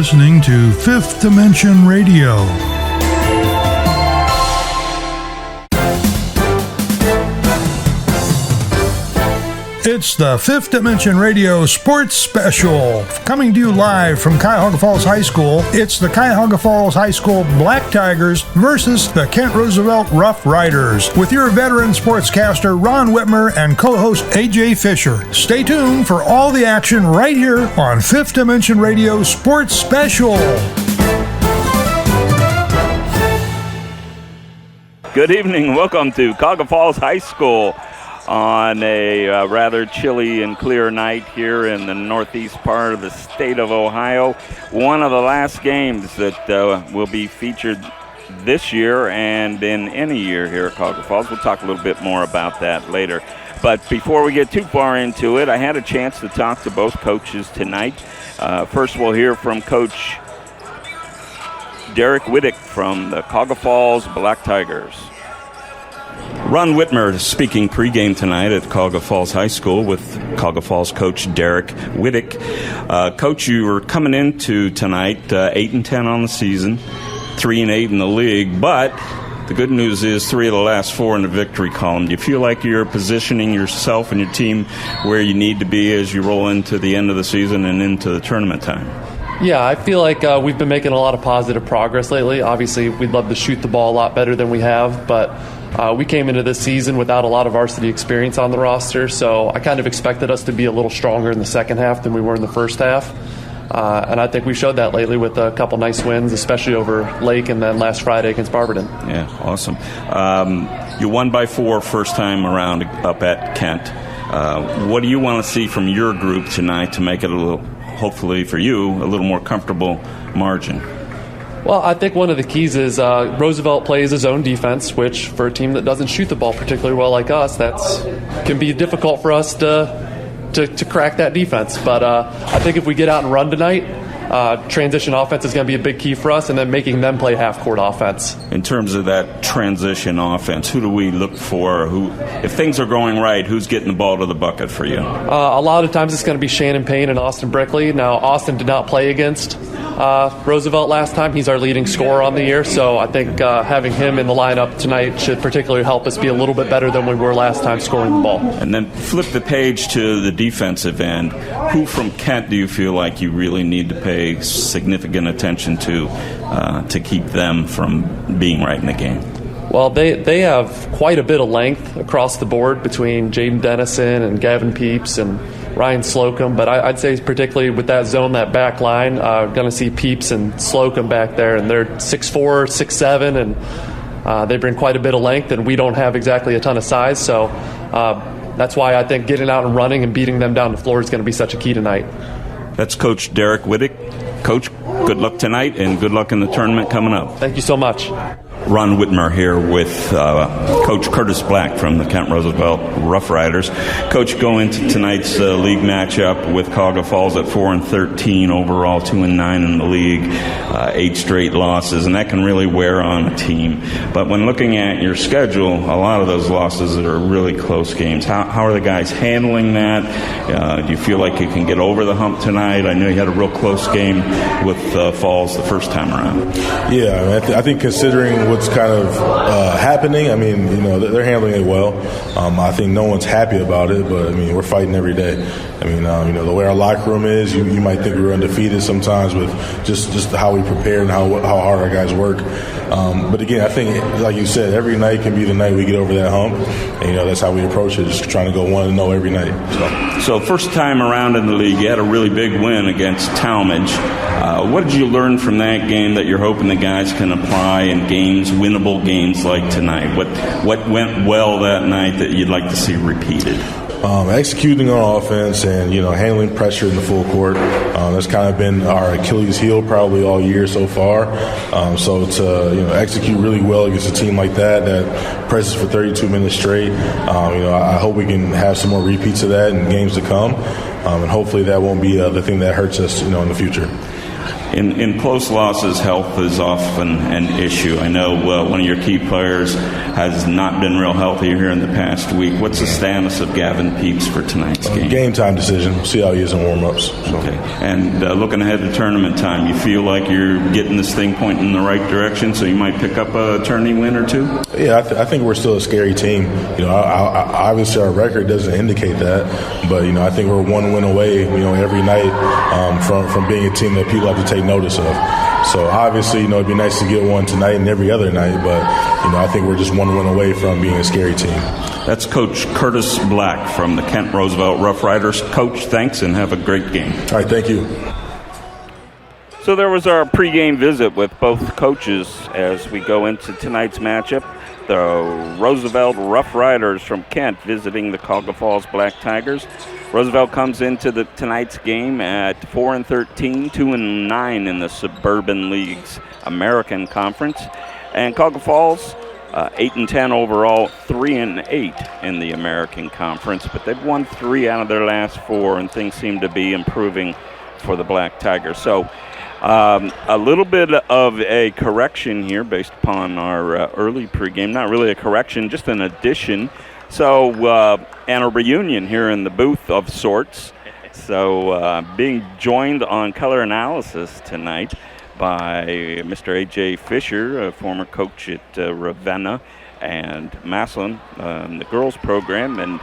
listening to Fifth Dimension Radio. It's the Fifth Dimension Radio Sports Special. Coming to you live from Cuyahoga Falls High School, it's the Cuyahoga Falls High School Black Tigers versus the Kent Roosevelt Rough Riders, with your veteran sportscaster Ron Whitmer and co-host AJ Fisher. Stay tuned for all the action right here on Fifth Dimension Radio Sports Special. Good evening. Welcome to Cuyahoga Falls High School on a rather chilly and clear night here in the northeast part of the state of Ohio. One of the last games that will be featured this year and in any year here at Cuyahoga Falls. We'll talk a little bit more about that later. But before we get too far into it, I had a chance to talk to both coaches tonight. First, we'll hear from Coach Derek Whittick from the Cuyahoga Falls Black Tigers. Ron Whitmer speaking pregame tonight at Cuyahoga Falls High School with Cuyahoga Falls coach Derek Whittick. Coach, you were coming into tonight 8-10 on the season, 3-8 in the league, but the good news is 3 of the last 4 in the victory column. Do you feel like you're positioning yourself and your team where you need to be as you roll into the end of the season and into the tournament time? Yeah, I feel like we've been making a lot of positive progress lately. Obviously, we'd love to shoot the ball a lot better than we have, but we came into this season without a lot of varsity experience on the roster, so I kind of expected us to be a little stronger in the second half than we were in the first half. And I think we showed that lately with a couple nice wins, especially over Lake and then last Friday against Barberton. Yeah, awesome. You won by 4 first time around up at Kent. What do you want to see from your group tonight to make it a little, hopefully for you, a little more comfortable margin? Well, I think one of the keys is Roosevelt plays his own defense, which for a team that doesn't shoot the ball particularly well like us, can be difficult for us to crack that defense. But I think if we get out and run tonight, transition offense is going to be a big key for us, and then making them play half-court offense. In terms of that transition offense, who do we look for? If things are going right, who's getting the ball to the bucket for you? A lot of times it's going to be Shannon Payne and Austin Brickley. Now, Austin did not play against Roosevelt last time. He's our leading scorer on the year, so I think having him in the lineup tonight should particularly help us be a little bit better than we were last time scoring the ball. And then flip the page to the defensive end. Who from Kent do you feel like you really need to pay significant attention to keep them from being right in the game? Well, they have quite a bit of length across the board between Jaden Dennison and Gavin Peeps and Ryan Slocum, but I'd say particularly with that zone, that back line, going to see Peeps and Slocum back there, and they're 6'4", 6'7", and they bring quite a bit of length, and we don't have exactly a ton of size, so that's why I think getting out and running and beating them down the floor is going to be such a key tonight. That's Coach Derek Whittick. Coach, good luck tonight, and good luck in the tournament coming up. Thank you so much. Ron Whitmer here with Coach Curtis Black from the Kent Roosevelt Rough Riders. Coach, go into tonight's league matchup with Cuyahoga Falls at 4-13 overall, 2-9 in the league, 8 straight losses, and that can really wear on a team. But when looking at your schedule, a lot of those losses are really close games. How are the guys handling that? Do you feel like you can get over the hump tonight? I know you had a real close game with Falls the first time around. Yeah, I think considering what's kind of happening, I mean, they're handling it well. I think no one's happy about it, but, I mean, we're fighting every day. I mean, the way our locker room is, you might think we're undefeated sometimes with just how we prepare and how hard our guys work. But, again, I think, like you said, every night can be the night we get over that hump. And, that's how we approach it, just trying to go 1-0 every night. So first time around in the league, you had a really big win against Talmadge. What did you learn from that game that you're hoping the guys can apply in games, winnable games like tonight? What went well that night that you'd like to see repeated? Executing on offense and, handling pressure in the full court. That's kind of been our Achilles heel probably all year so far. So to, execute really well against a team like that presses for 32 minutes straight, I hope we can have some more repeats of that in games to come. And hopefully that won't be the thing that hurts us, in the future. In close losses, health is often an issue. I know one of your key players has not been real healthy here in the past week. What's the status of Gavin Peeps for tonight's game? Game time decision. We'll see how he is in warm-ups. So. Okay. And looking ahead to tournament time, you feel like you're getting this thing pointing in the right direction, so you might pick up a tourney win or two? Yeah, I think we're still a scary team. Obviously our record doesn't indicate that, but I think we're one win away, every night from being a team that people have to take notice of. So obviously, it'd be nice to get one tonight and every other night, but I think we're just one win away from being a scary team. That's Coach Curtis Black from the Kent Roosevelt Rough Riders. Coach, thanks and have a great game. All right, thank you. So there was our pregame visit with both coaches as we go into tonight's matchup. The Roosevelt Rough Riders from Kent visiting the Cuyahoga Falls Black Tigers. Roosevelt comes into tonight's game at 4-13, 2-9 in the Suburban League's American Conference. And Cuyahoga Falls, 8-10 overall, 3-8 in the American Conference. But they've won 3 out of their last 4, and things seem to be improving for the Black Tigers. So a little bit of a correction here based upon our early pregame. Not really a correction, just an addition. So, and a reunion here in the booth of sorts. So, being joined on color analysis tonight by Mr. A.J. Fisher, a former coach at Ravenna and Massillon, the girls program. And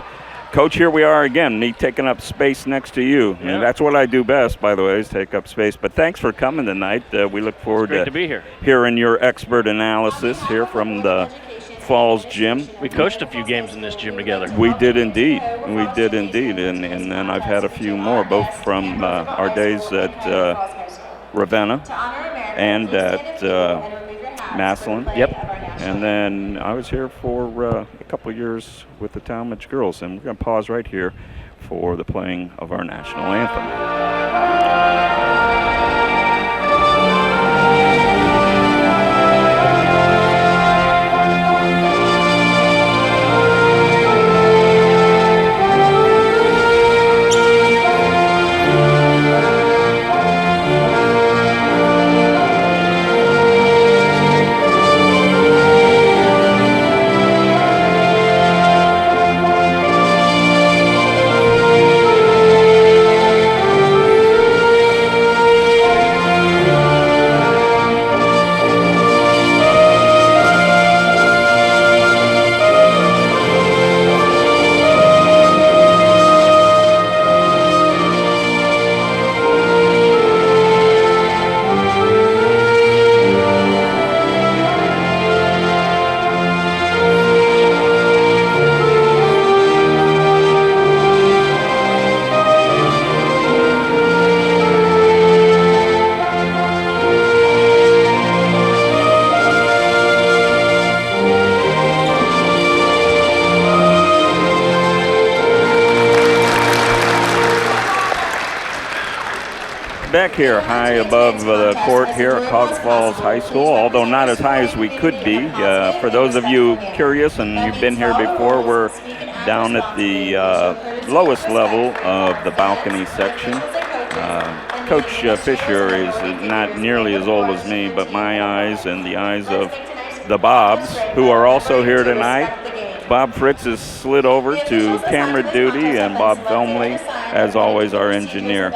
Coach, here we are again, me taking up space next to you. Yeah. And that's what I do best, by the way, is take up space. But thanks for coming tonight. We look forward to be here. Hearing your expert analysis here from the Falls Gym. We coached a few games in this gym together. We did indeed. And then I've had a few more, both from our days at Ravenna and at Massillon. Yep. And then I was here for a couple of years with the Talmadge girls. And we're going to pause right here for the playing of our national anthem. Back here, high above the court here at Cuyahoga Falls High School, although not as high as we could be. For those of you curious and you've been here before, we're down at the lowest level of the balcony section. Coach Fisher is not nearly as old as me, but my eyes and the eyes of the Bobs, who are also here tonight. Bob Fritz has slid over to camera duty, and Bob Felmley, as always, our engineer.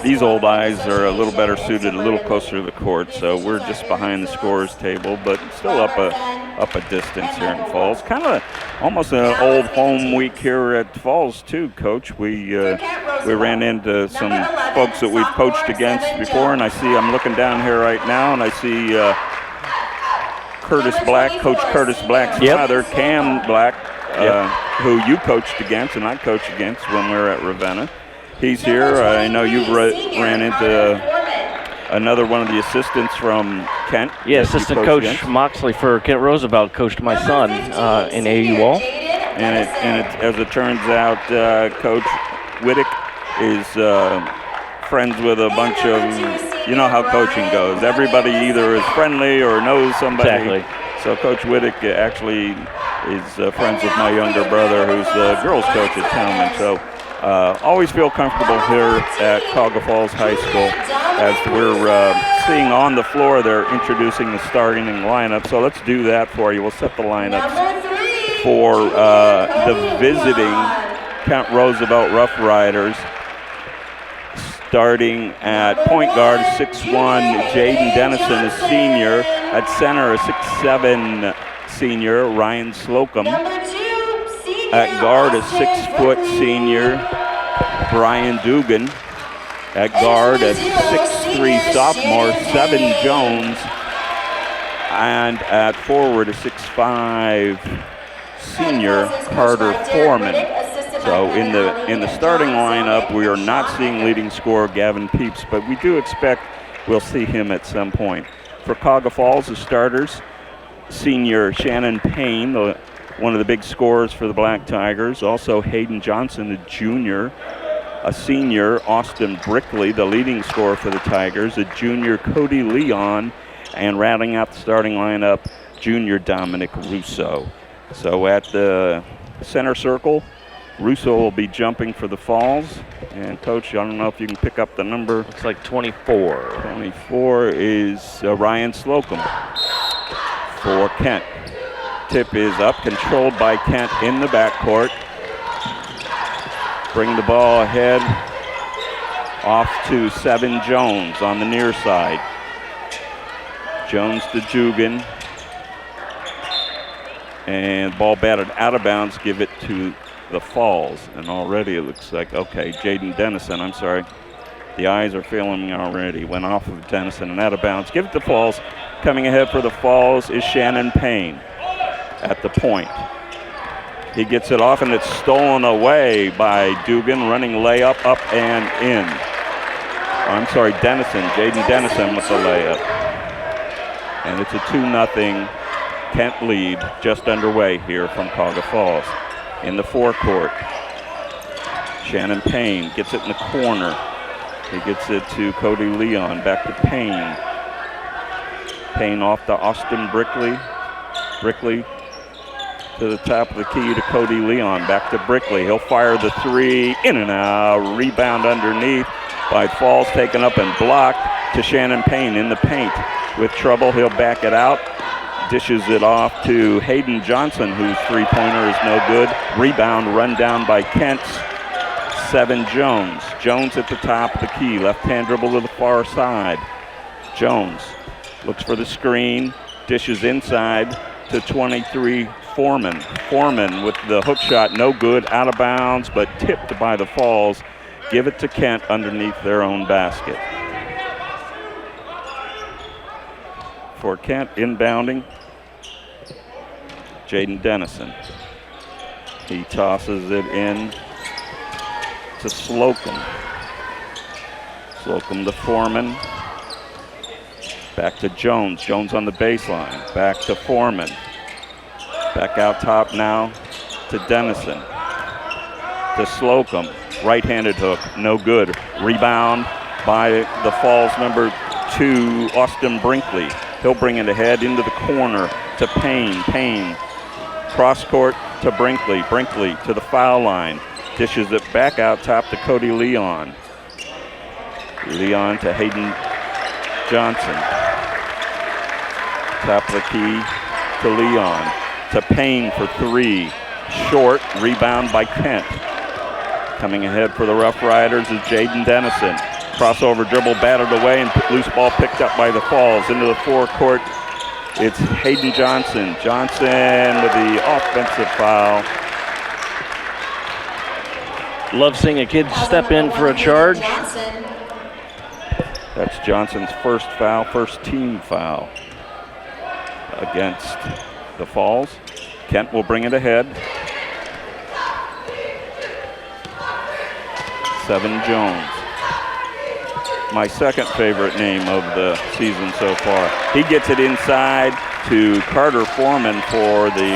These old eyes are a little better suited, a little closer to the court, so we're just behind the scorer's table, but still up a distance here in Falls. Kind of almost an old home week here at Falls too, Coach. We ran into some folks that we've coached against before, and I'm looking down here right now, and I see Curtis Black, Coach Curtis Black's father, Cam Black, who you coached against and I coached against when we were at Ravenna. He's here. I know you've ran into another one of the assistants from Kent. Yeah, assistant coach against. Moxley for Kent Roosevelt coached my son in AUL. And as it turns out, Coach Whittick is friends with a bunch of, you know how coaching goes. Everybody either is friendly or knows somebody. Exactly. So Coach Whittick actually is friends with my younger brother, who's the girls coach at Talmadge. So always feel comfortable here at Cuyahoga Falls High School. as we're seeing on the floor, they're introducing the starting lineup. So let's do that for you. We'll set the lineups for the visiting Kent Roosevelt Rough Riders. Starting at point guard, 6'1", Jaden Dennison, a senior. At center, a 6'7", senior, Ryan Slocum. At guard, a 6-foot senior, Brian Dugan. At guard, a 6'3", sophomore, Seven Jones. And at forward, a 6'5", senior, Carter Foreman. So in the starting lineup, we are not seeing leading scorer Gavin Peeps, but we do expect we'll see him at some point. For Cuyahoga Falls, the starters, senior Shannon Payne, one of the big scorers for the Black Tigers. Also Hayden Johnson, a junior. A senior, Austin Brickley, the leading scorer for the Tigers. A junior, Cody Leon. And rounding out the starting lineup, junior Dominic Russo. So at the center circle, Russo will be jumping for the Falls. And Coach, I don't know if you can pick up the number. Looks like 24. 24 is Ryan Slocum for Kent. Tip is up, controlled by Kent in the backcourt. Bring the ball ahead, off to Seven Jones on the near side. Jones to Jugan. And ball batted out of bounds, give it to the Falls. And already it looks like, okay, Jaden Dennison, I'm sorry. The eyes are failing me already. Went off of Dennison and out of bounds. Give it to Falls. Coming ahead for the Falls is Shannon Payne at the point. He gets it off and it's stolen away by Dugan, running layup up and in. I'm sorry, Dennison, Jaden Dennison with the layup. And it's a 2-0 Kent lead just underway here from Cuyahoga Falls. In the forecourt, Shannon Payne gets it in the corner. He gets it to Cody Leon, back to Payne. Payne off to Austin Brickley. Brickley to the top of the key to Cody Leon, back to Brickley. He'll fire the three, in and out. Rebound underneath by Falls, taken up and blocked to Shannon Payne in the paint. With trouble, he'll back it out. Dishes it off to Hayden Johnson, whose three-pointer is no good. Rebound run down by Kent's Seven Jones. Jones at the top of the key. Left-hand dribble to the far side. Jones looks for the screen. Dishes inside to 23 Foreman. Foreman with the hook shot, no good, out of bounds, but tipped by the Falls. Give it to Kent underneath their own basket. For Kent, inbounding, Jaden Dennison. He tosses it in to Slocum. Slocum to Foreman. Back to Jones. Jones on the baseline. Back to Foreman. Back out top now to Dennison. To Slocum. Right-handed hook. No good. Rebound by the Falls number 2, Austin Brinkley. He'll bring it ahead into the corner to Payne. Payne. Cross court to Brinkley. Brinkley to the foul line. Dishes it back out top to Cody Leon. Leon to Hayden Johnson. Top of the key to Leon. To Payne for three. Short. Rebound by Kent. Coming ahead for the Rough Riders is Jaden Dennison. Crossover dribble batted away and loose ball picked up by the Falls. Into the forecourt, it's Hayden Johnson. Johnson with the offensive foul. Love seeing a kid step in for a charge. That's Johnson's first foul, first team foul against the Falls. Kent will bring it ahead. Seven Jones. My second favorite name of the season so far. He gets it inside to Carter Foreman for the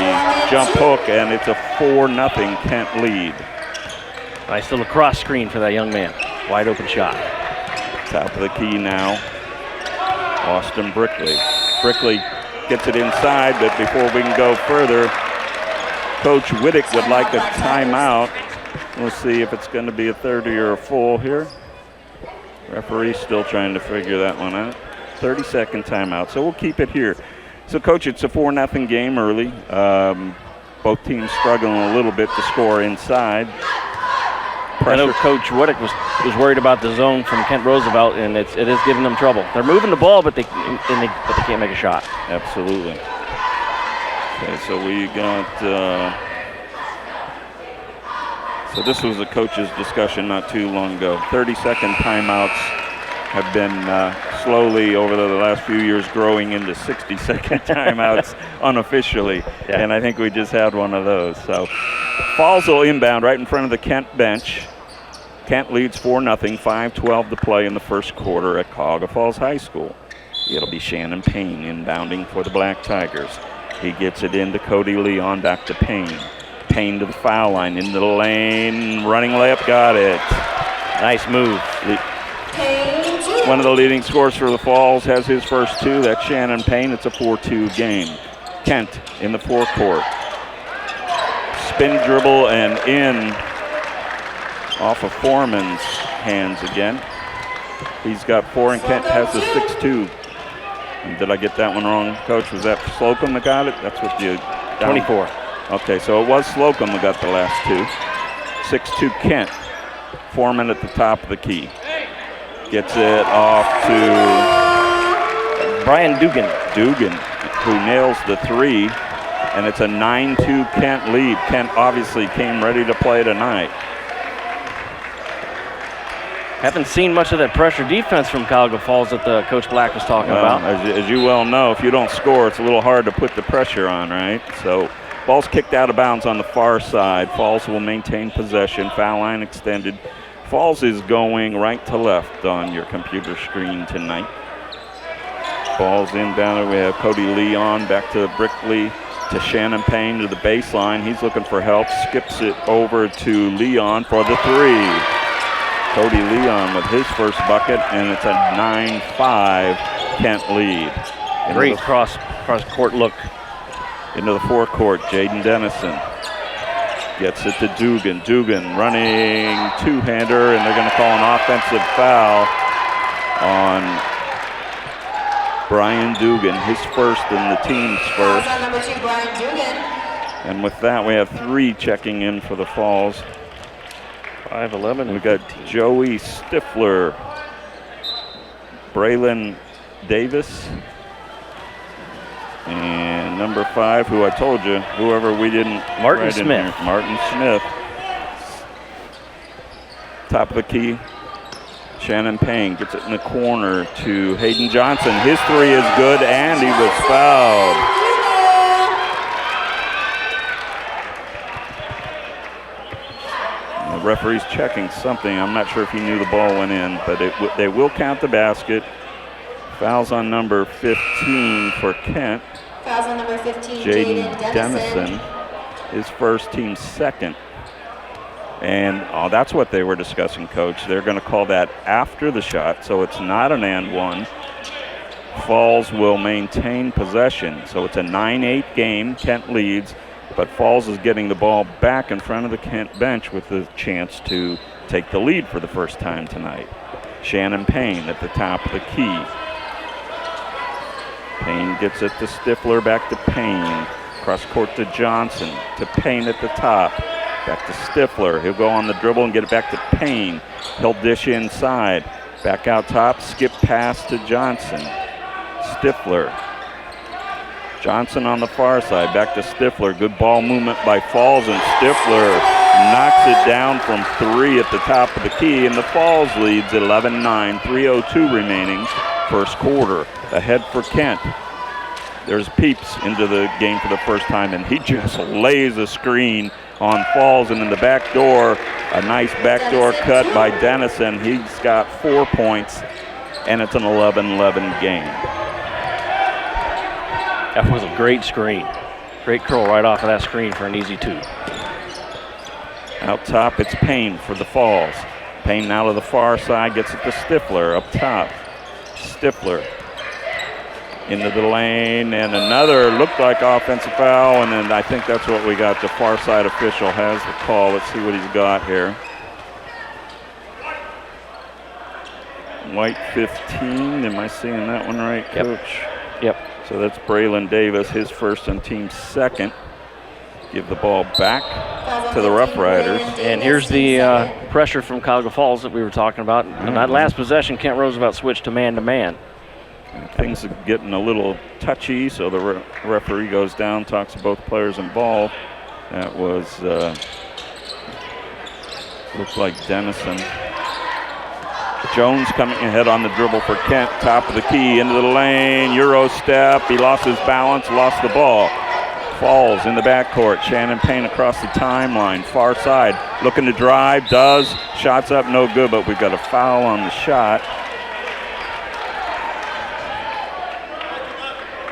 jump hook, and it's a 4-0 Kent lead. Nice little cross screen for that young man. Wide open shot. Top of the key now, Austin Brickley. Brickley gets it inside, but before we can go further, Coach Whittick would like a timeout. We'll see if it's going to be a 30 or a full here. Referee's still trying to figure that one out. 30-second timeout, so we'll keep it here. So, Coach, it's a 4-0 game early. Both teams struggling a little bit to score inside. I know Coach Whittick was worried about the zone from Kent Roosevelt, and it is giving them trouble. They're moving the ball, but they can't make a shot. Absolutely. Okay, so we got. So this was a coach's discussion not too long ago. 30-second timeouts have been slowly over the last few years growing into 60-second timeouts unofficially, and I think we just had one of those. So Falls will inbound right in front of the Kent bench. Kent leads 4-0, 5:12 to play in the first quarter at Cuyahoga Falls High School. It'll be Shannon Payne inbounding for the Black Tigers. He gets it into Cody Leon, back to Payne. Payne to the foul line, into the lane, running layup, got it. Nice move. One of the leading scorers for the Falls has his first two. That's Shannon Payne. It's a 4-2 game. Kent in the forecourt. Spin dribble and in off of Foreman's hands again. He's got 4 and Kent has a 6-2. Did I get that one wrong, Coach? Was that Slocum that got it? That's what you... 24. Okay, so it was Slocum that got the last two. 6-2 Kent. Foreman at the top of the key. Gets it off to Brian Dugan. Dugan, who nails the three, and it's a 9-2 Kent lead. Kent obviously came ready to play tonight. Haven't seen much of that pressure defense from Cuyahoga Falls that the Coach Black was talking about. As you well know, if you don't score, it's a little hard to put the pressure on, right? So ball's kicked out of bounds on the far side. Falls will maintain possession. Foul line extended. Falls is going right to left on your computer screen tonight. Ball's inbound. We have Cody Leon back to Brickley, to Shannon Payne to the baseline. He's looking for help. Skips it over to Leon for the three. Cody Leon with his first bucket, and it's a 9-5 Kent lead. Great cross court look. Into the forecourt, Jaden Dennison gets it to Dugan. Dugan running two-hander, and they're going to call an offensive foul on Brian Dugan, his first and the team's first. Number 2, Brian Dugan. And with that, we have 3 checking in for the Falls. 5'11". We got Joey Stifler, Braylon Davis, and number 5, who I told you, whoever we didn't Martin write in Smith. here, Martin Smith. Top of the key, Shannon Payne gets it in the corner to Hayden Johnson. His three is good, and he was fouled. The referee's checking something. I'm not sure if he knew the ball went in, but they will count the basket. Fouls on number 15 for Kent. Fouls on number 15, Jaden Jaden Dennison, his first, team second. And that's what they were discussing, Coach. They're going to call that after the shot, so it's not an and one. Falls will maintain possession. So it's a 9-8 game. Kent leads, but Falls is getting the ball back in front of the Kent bench with the chance to take the lead for the first time tonight. Shannon Payne at the top of the key. Payne gets it to Stifler, back to Payne. Cross court to Johnson, to Payne at the top. Back to Stifler. He'll go on the dribble and get it back to Payne. He'll dish inside. Back out top, skip pass to Johnson. Stifler. Johnson on the far side, back to Stifler. Good ball movement by Falls, and Stifler knocks it down from 3 at the top of the key, and the Falls leads 11-9, 3:02 remaining, first quarter. Ahead for Kent. There's Peeps into the game for the first time, and he just lays a screen on Falls, and in the back door, a nice backdoor cut by Dennison. He's got 4 points, and it's an 11-11 game. That was a great screen. Great curl right off of that screen for an easy 2. Out top, it's Payne for the Falls. Payne now to the far side, gets it to Stifler up top. Stifler into the lane, and another looked like offensive foul, and then I think that's what we got. The far side official has the call. Let's see what he's got here. White 15. Am I seeing that one right, Coach? Yep. So that's Braylon Davis, his first and team second. Give the ball back to the Rough Riders. And here's the pressure from Cuyahoga Falls that we were talking about. In that last possession, Kent Roosevelt switched to man-to-man. Things are getting a little touchy, so the referee goes down, talks to both players involved. That was, looks like Dennison. Jones coming ahead on the dribble for Kent, top of the key, into the lane, Euro step. He lost his balance, lost the ball. Falls in the backcourt. Shannon Payne across the timeline, far side, looking to drive, does. Shots up, no good, but we've got a foul on the shot.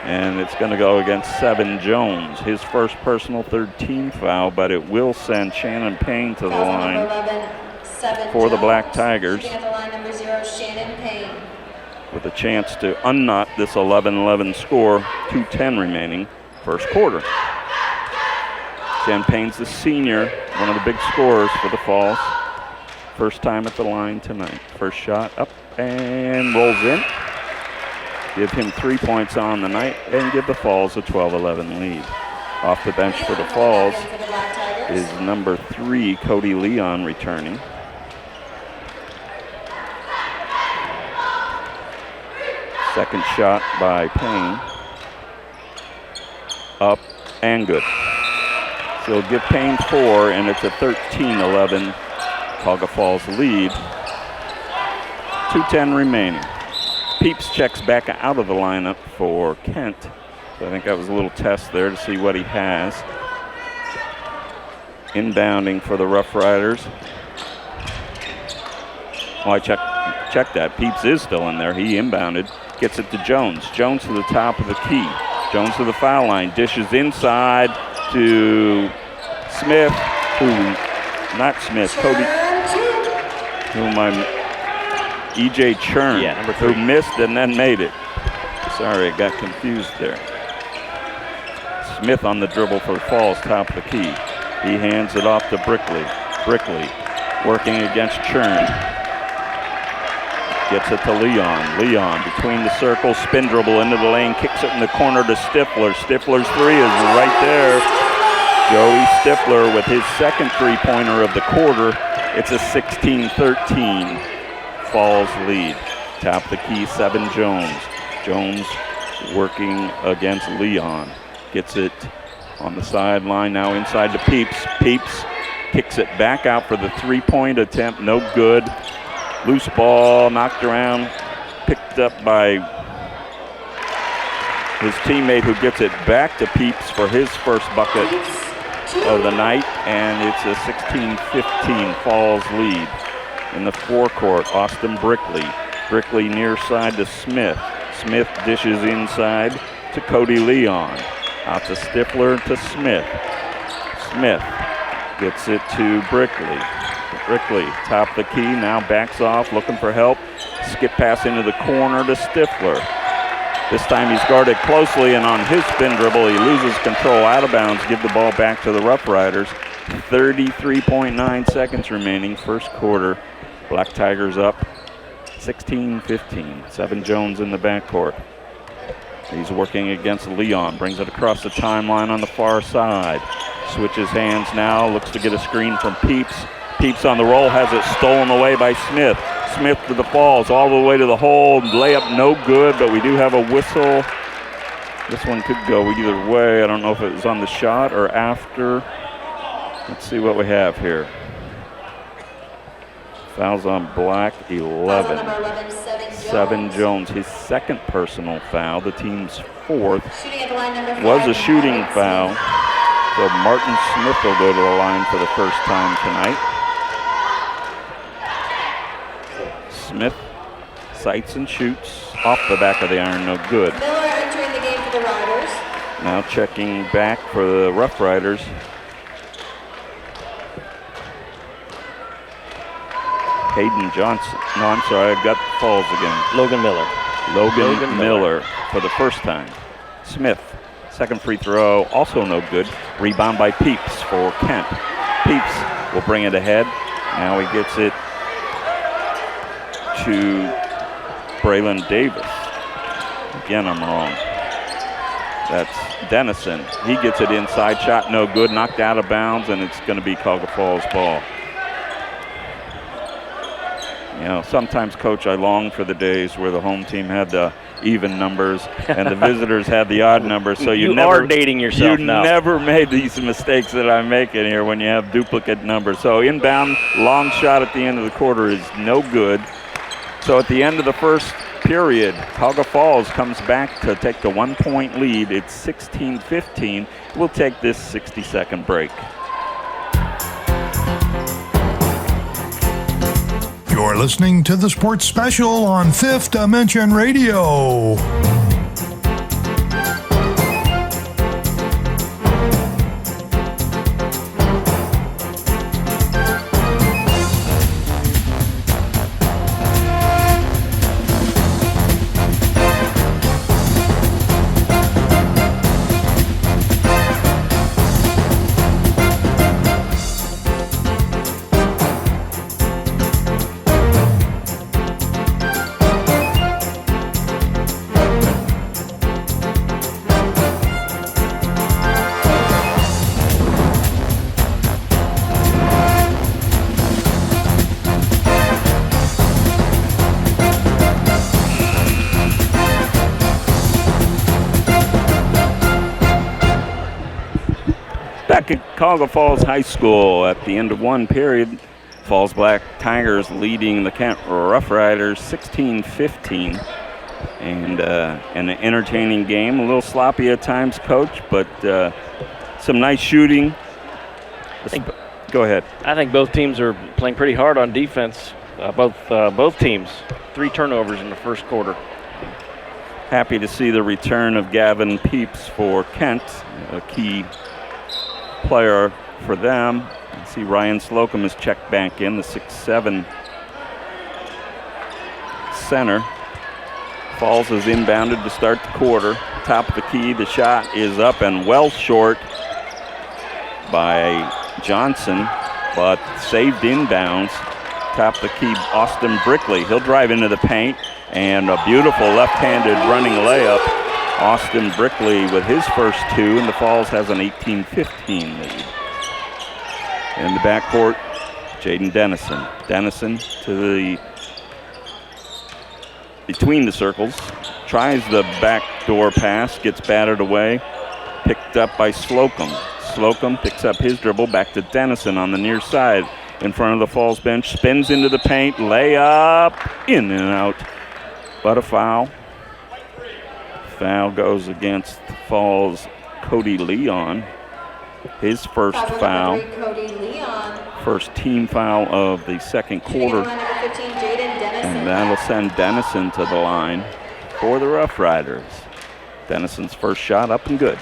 And it's going to go against Seven Jones, his first personal third team foul, but it will send Shannon Payne to the line for the Black Tigers with a chance to unknot this 11-11 score, 2:10 remaining, first quarter. Shannon Payne's the senior, one of the big scorers for the Falls. First time at the line tonight. First shot up and rolls in. Give him 3 points on the night and give the Falls a 12-11 lead. Off the bench for the Falls is number 3, Cody Leon, returning. Second shot by Payne. Up and good. So give Payne 4, and it's a 13-11 Cuyahoga Falls lead. 2:10 remaining. Peeps checks back out of the lineup for Kent. So I think that was a little test there to see what he has. Inbounding for the Rough Riders. Oh, I checked that. Peeps is still in there. He inbounded. Gets it to Jones. Jones to the top of the key. Jones to the foul line. Dishes inside to Smith, Cody, E.J. Churn, number 3. who missed and then made it. Sorry, I got confused there. Smith on the dribble for Falls, top of the key. He hands it off to Brickley. Brickley working against Churn. Gets it to Leon. Leon between the circles, spin dribble into the lane, kicks it in the corner to Stifler. Stifler's 3 is right there. Joey Stifler with his second three-pointer of the quarter. It's a 16-13 Falls lead. Top of the key, 7 Jones. Jones working against Leon. Gets it on the sideline, now inside to Peeps. Peeps kicks it back out for the three-point attempt, no good. Loose ball, knocked around, picked up by his teammate, who gets it back to Peeps for his first bucket of the night, and it's a 16-15 Falls lead. In the forecourt, Austin Brickley. Brickley near side to Smith. Smith dishes inside to Cody Leon. Out to Stifler to Smith. Smith gets it to Brickley. Brickley, top of the key, now backs off, looking for help. Skip pass into the corner to Stifler. This time he's guarded closely, and on his spin dribble, he loses control out of bounds. Give the ball back to the Rough Riders. 33.9 seconds remaining, first quarter. Black Tigers up 16-15. 7 Jones in the backcourt. He's working against Leon, brings it across the timeline on the far side. Switches hands now, looks to get a screen from Peeps. Peeps on the roll, has it stolen away by Smith. Smith to the Falls, all the way to the hole. Layup no good, but we do have a whistle. This one could go either way. I don't know if it was on the shot or after. Let's see what we have here. Fouls on Black, 11. 7 Jones, his second personal foul, the team's fourth. Was a shooting foul. So Martin Smith will go to the line for the first time tonight. Smith sights and shoots off the back of the iron, no good. Miller entering the game for the Riders. Now checking back for the Rough Riders. Hayden Johnson. No, I'm sorry, I got the Falls again. Logan Miller. Logan Miller for the first time. Smith, second free throw, also no good. Rebound by Peeps for Kent. Peeps will bring it ahead. Now he gets it to Braylon Davis. Again, I'm wrong. That's Dennison. He gets it inside, shot no good, knocked out of bounds, and it's going to be Cuyahoga Falls ball. You know, sometimes, Coach, I long for the days where the home team had the even numbers and the visitors had the odd numbers. So you never are dating yourself you now. never made these mistakes that I'm making here when you have duplicate numbers. So inbound, long shot at the end of the quarter is no good. So at the end of the first period, Cuyahoga Falls comes back to take the 1-point lead. It's 16-15. We'll take this 60-second break. You're listening to the Sports Special on Fifth Dimension Radio. Back at Cuyahoga Falls High School at the end of one period, Falls Black Tigers leading the Kent Rough Riders 16-15. And an entertaining game, a little sloppy at times, Coach, but some nice shooting. Go ahead. I think both teams are playing pretty hard on defense. Both teams, 3 turnovers in the first quarter. Happy to see the return of Gavin Peeps for Kent, a key player for them. You see Ryan Slocum is checked back in, the 6'7" center. Falls is inbounded to start the quarter. Top of the key, the shot is up and well short by Johnson, but saved inbounds. Top of the key, Austin Brickley. He'll drive into the paint, and a beautiful left-handed running layup. Austin Brickley with his first 2, and the Falls has an 18-15 lead. In the backcourt, Jaden Dennison. Dennison to the between the circles, tries the backdoor pass, gets batted away, picked up by Slocum. Slocum picks up his dribble, back to Dennison on the near side in front of the Falls bench, spins into the paint, layup, in and out, but a foul. Foul goes against Falls' Cody Leon. His first foul. Cody Leon. First team foul of the second quarter. And that'll send Dennison to the line for the Rough Riders. Dennison's first shot up and good.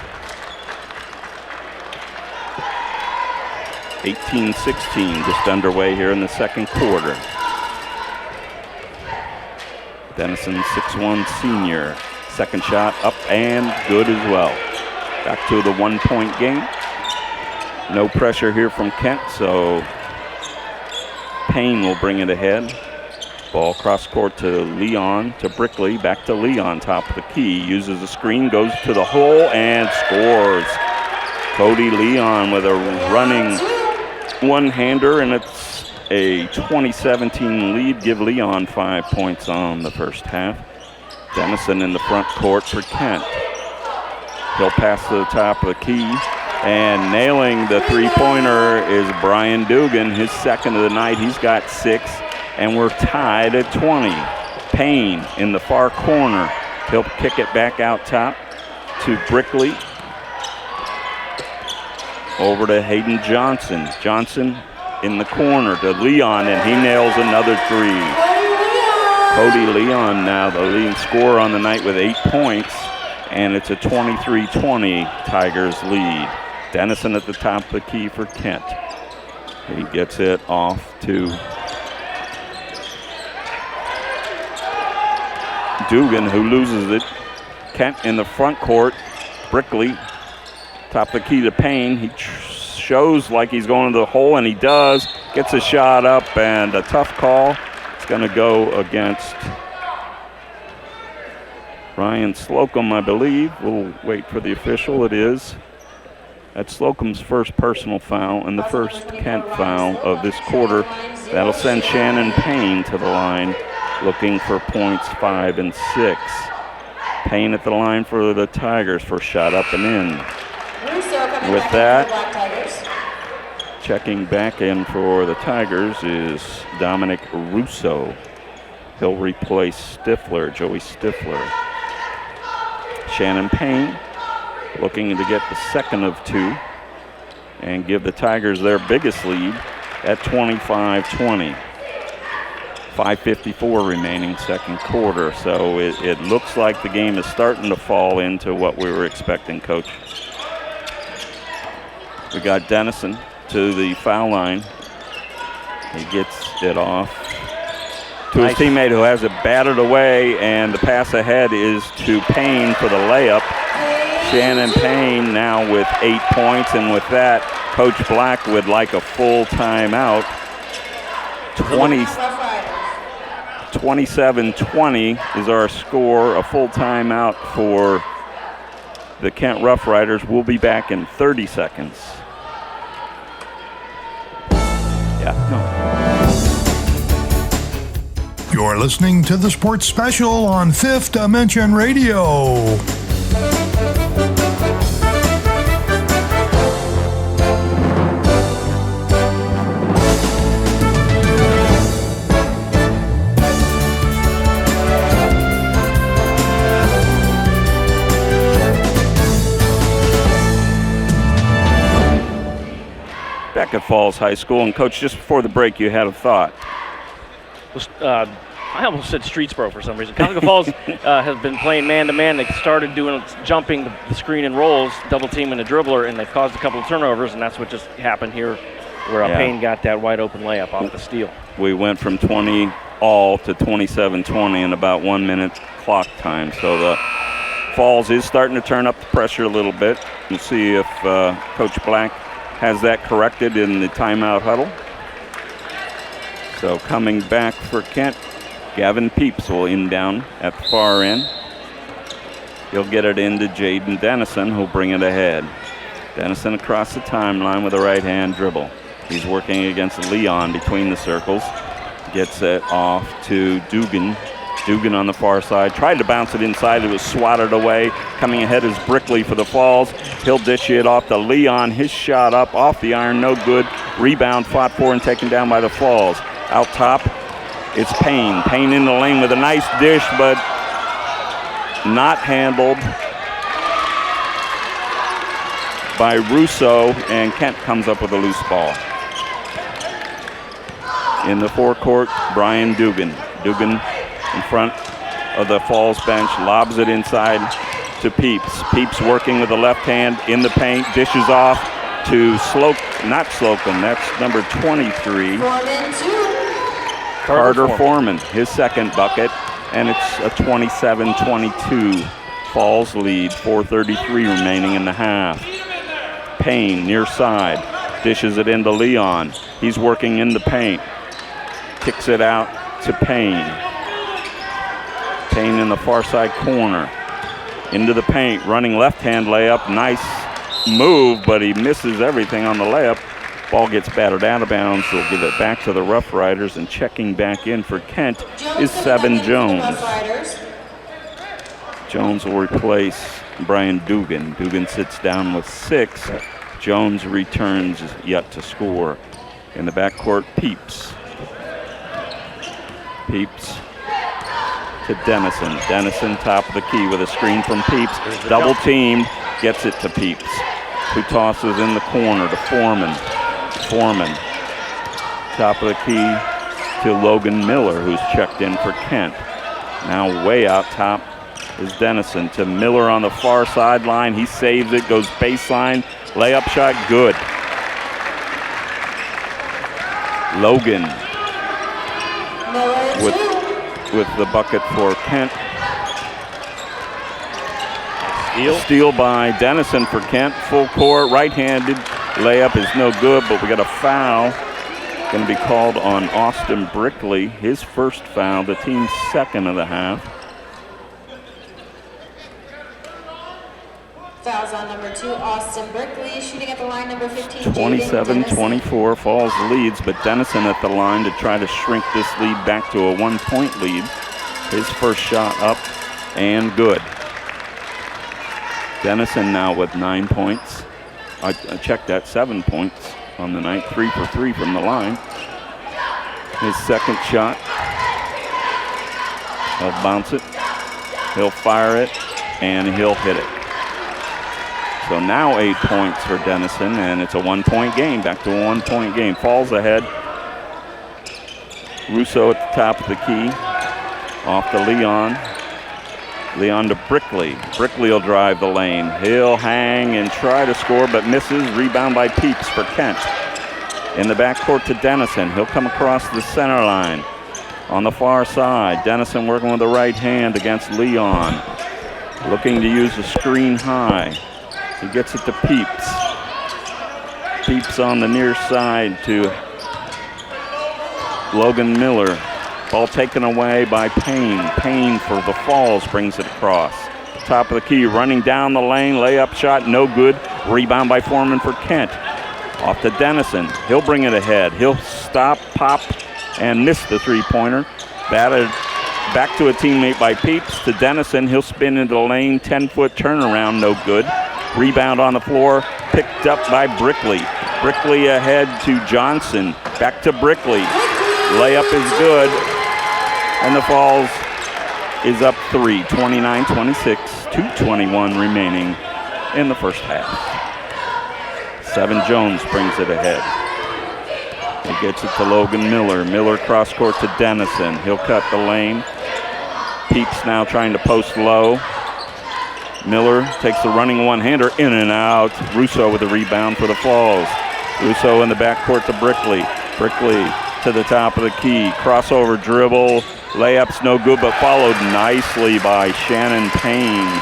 18-16 just underway here in the second quarter. Dennison, 6'1" senior. Second shot up and good as well. Back to the 1-point game. No pressure here from Kent, so Payne will bring it ahead. Ball cross court to Leon, to Brickley, back to Leon, top of the key. Uses the screen, goes to the hole, and scores. Cody Leon with a running one-hander, and it's a 20-17 lead. Give Leon 5 points on the first half. Dennison in the front court for Kent. He'll pass to the top of the key, and nailing the three-pointer is Brian Dugan, his second of the night. He's got 6, and we're tied at 20. Payne in the far corner. He'll kick it back out top to Brickley. Over to Hayden Johnson. Johnson in the corner to Leon, and he nails another 3. Cody Leon now the leading scorer on the night with 8 points, and it's a 23-20 Tigers lead. Dennison at the top of the key for Kent. He gets it off to Dugan, who loses it. Kent in the front court. Brickley, top of the key to Payne. He shows like he's going to the hole, and he does. Gets a shot up, and a tough call. It's going to go against Ryan Slocum, I believe. We'll wait for the official. It is. That's Slocum's first personal foul and the first Kent foul of this quarter. That'll send Shannon Payne to the line, looking for points 5 and 6. Payne at the line for the Tigers for shot up and in. With that, checking back in for the Tigers is Dominic Russo. He'll replace Stifler, Joey Stifler. Shannon Payne looking to get the second of 2 and give the Tigers their biggest lead at 25-20. 5:54 remaining second quarter, so it looks like the game is starting to fall into what we were expecting, Coach. We got Dennison to the foul line. He gets it off to his teammate who has it batted away, and the pass ahead is to Payne for the layup. Shannon Payne now with 8 points, and with that, Coach Black would like a full timeout. 27-20 is our score, a full timeout for the Kent Rough Riders. We'll be back in 30 seconds. You're listening to the Sports Special on Fifth Dimension Radio. Beckett Falls High School, and Coach, just before the break, you had a thought. I almost said Streetsboro for some reason. Cuyahoga Falls has been playing man-to-man. They started doing jumping the screen and rolls, double-teaming the dribbler, and they've caused a couple of turnovers, and that's what just happened here where Payne got that wide-open layup off the steal. We went from 20 all to 27-20 in about 1 minute clock time, so the Falls is starting to turn up the pressure a little bit. We'll see if Coach Black has that corrected in the timeout huddle. So coming back for Kent, Gavin Peeps will inbound at the far end. He'll get it into Jaden Dennison, who'll bring it ahead. Dennison across the timeline with a right-hand dribble. He's working against Leon between the circles. Gets it off to Dugan. Dugan on the far side. Tried to bounce it inside. It was swatted away. Coming ahead is Brickley for the Falls. He'll dish it off to Leon. His shot up off the iron. No good. Rebound fought for and taken down by the Falls. Out top, it's Payne. Payne in the lane with a nice dish, but not handled by Russo, and Kent comes up with a loose ball. In the forecourt, Brian Dugan. Dugan in front of the Falls bench, lobs it inside to Peeps. Peeps working with the left hand in the paint, dishes off to not Slocum, that's number 23. Carter Foreman, his second bucket, and it's a 27-22 Falls lead, 4:33 remaining in the half. Payne near side, dishes it into Leon. He's working in the paint, kicks it out to Payne. Payne in the far side corner, into the paint, running left-hand layup, nice move, but he misses everything on the layup. Ball gets battered out of bounds. They'll give it back to the Rough Riders, and checking back in for Kent is Seven Jones. Jones will replace Brian Dugan. Dugan sits down with 6. Jones returns yet to score. In the backcourt, Peeps. Peeps to Dennison. Dennison top of the key with a screen from Peeps. Double teamed, gets it to Peeps, who tosses in the corner to Foreman. Foreman, top of the key to Logan Miller, who's checked in for Kent. Now way out top is Dennison to Miller on the far sideline. He saves it, goes baseline, layup shot, good. Logan with the bucket for Kent. Steal by Dennison for Kent. Full court, right-handed layup is no good, but we got a foul going to be called on Austin Brickley. His first foul, the team's second of the half. Fouls on number 2, Austin Brickley. Shooting at the line, number 15, 27-24. Falls leads, but Dennison at the line to try to shrink this lead back to a 1-point lead. His first shot up and good. Dennison now with 9 points. I checked that, 7 points on the night, 3 for 3 from the line. His second shot. He'll bounce it, he'll fire it, and he'll hit it. So now 8 points for Dennison, and it's a 1-point game, back to a 1-point game. Falls ahead. Russo at the top of the key. Off to Leon. Leon to Brickley. Brickley will drive the lane. He'll hang and try to score, but misses. Rebound by Peeps for Kent. In the backcourt to Dennison. He'll come across the center line. On the far side, Dennison working with the right hand against Leon. Looking to use the screen high. He gets it to Peeps. Peeps on the near side to Logan Miller. Ball taken away by Payne. Payne for the Falls brings it across. Top of the key, running down the lane. Layup shot, no good. Rebound by Foreman for Kent. Off to Dennison. He'll bring it ahead. He'll stop, pop, and miss the three-pointer. Batted back to a teammate by Peeps to Dennison. He'll spin into the lane. 10-foot turnaround, no good. Rebound on the floor, picked up by Brickley. Brickley ahead to Johnson. Back to Brickley. Layup is good. And the Falls is up 3, 29-26, 2:21 remaining in the first half. Seven Jones brings it ahead. He gets it to Logan Miller. Miller cross court to Dennison. He'll cut the lane. Peeps now trying to post low. Miller takes the running one-hander in and out. Russo with a rebound for the Falls. Russo in the backcourt to Brickley. Brickley to the top of the key. Crossover dribble. Layup's no good, but followed nicely by Shannon Payne.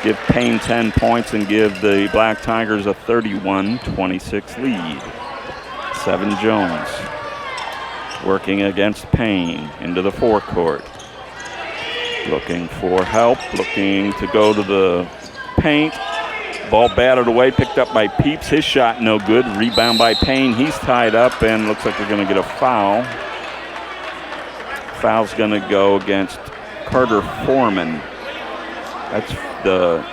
Give Payne 10 points and give the Black Tigers a 31-26 lead. Seven Jones working against Payne into the forecourt. Looking for help, looking to go to the paint. Ball batted away, picked up by Peeps. His shot no good. Rebound by Payne. He's tied up and looks like they're going to get a foul. Foul's going to go against Carter Foreman. That's the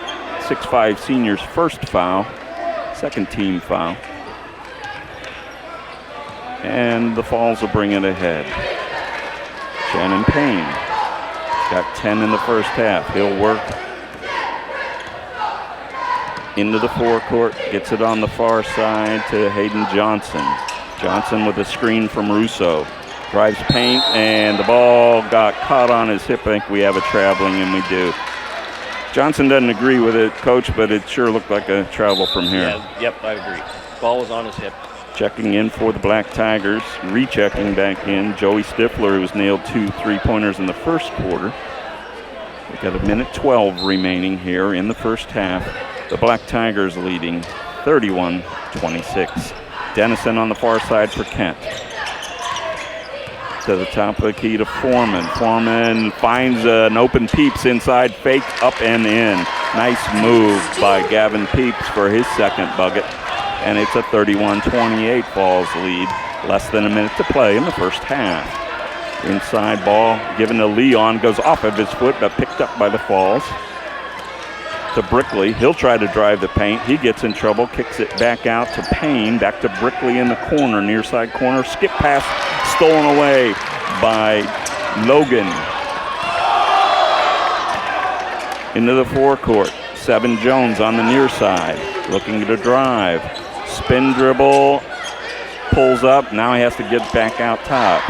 6'5 senior's first foul, second team foul. And the Falls will bring it ahead. Shannon Payne. Got 10 in the first half. He'll work into the forecourt, gets it on the far side to Hayden Johnson. Johnson with a screen from Russo. Drives paint, and the ball got caught on his hip. I think we have a traveling, and we do. Johnson doesn't agree with it, Coach, but it sure looked like a travel from here. Yeah, yep, I agree. Ball was on his hip. Checking in for the Black Tigers, rechecking back in, Joey Stifler, who's nailed 2 3-pointers in the first quarter. We've got a minute 12 remaining here in the first half. The Black Tigers leading 31-26. Dennison on the far side for Kent. To the top of the key to Foreman. Foreman finds an open Peeps inside, fake up and in. Nice move by Gavin Peeps for his second bucket. And it's a 31-28 Falls lead. Less than a minute to play in the first half. Inside ball given to Leon, goes off of his foot, but picked up by the Falls. To Brickley, he'll try to drive the paint. He gets in trouble, kicks it back out to Payne, back to Brickley in the corner, near side corner. Skip pass stolen away by Logan. Into the forecourt. Seven Jones on the near side, looking to drive. Spin dribble, pulls up. Now he has to get back out top.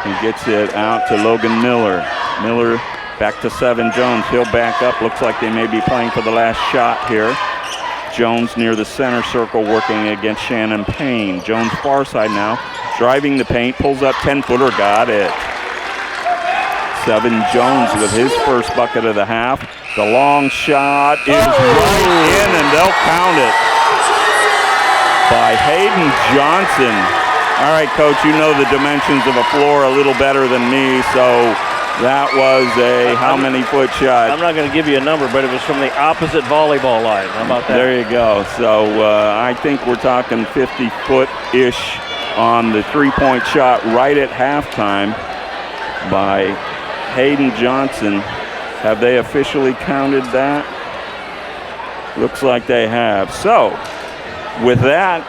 He gets it out to Logan Miller. Miller back to Seven Jones. He'll back up. Looks like they may be playing for the last shot here. Jones near the center circle working against Shannon Payne. Jones far side now, driving the paint, pulls up 10-footer, got it. Seven Jones with his first bucket of the half. The long shot is right in, and they'll count it by Hayden Johnson. All right, Coach, you know the dimensions of a floor a little better than me, so That was a how many foot shot? I'm not going to give you a number, but it was from the opposite volleyball line. How about that? There you go. So I think we're talking 50-foot-ish on the three-point shot right at halftime by Hayden Johnson. Have they officially counted that? Looks like they have. So with that,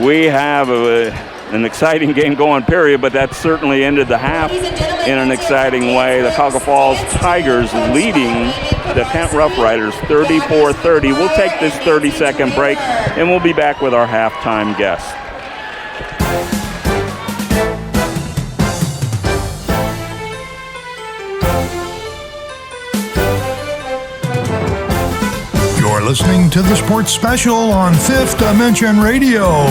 we have an exciting game going, period, but that certainly ended the half in an exciting way. The Cuyahoga Falls Tigers leading the Kent Rough Riders 34-30. We'll take this 30-second break, and we'll be back with our halftime guest. You're listening to the Sports Special on Fifth Dimension Radio.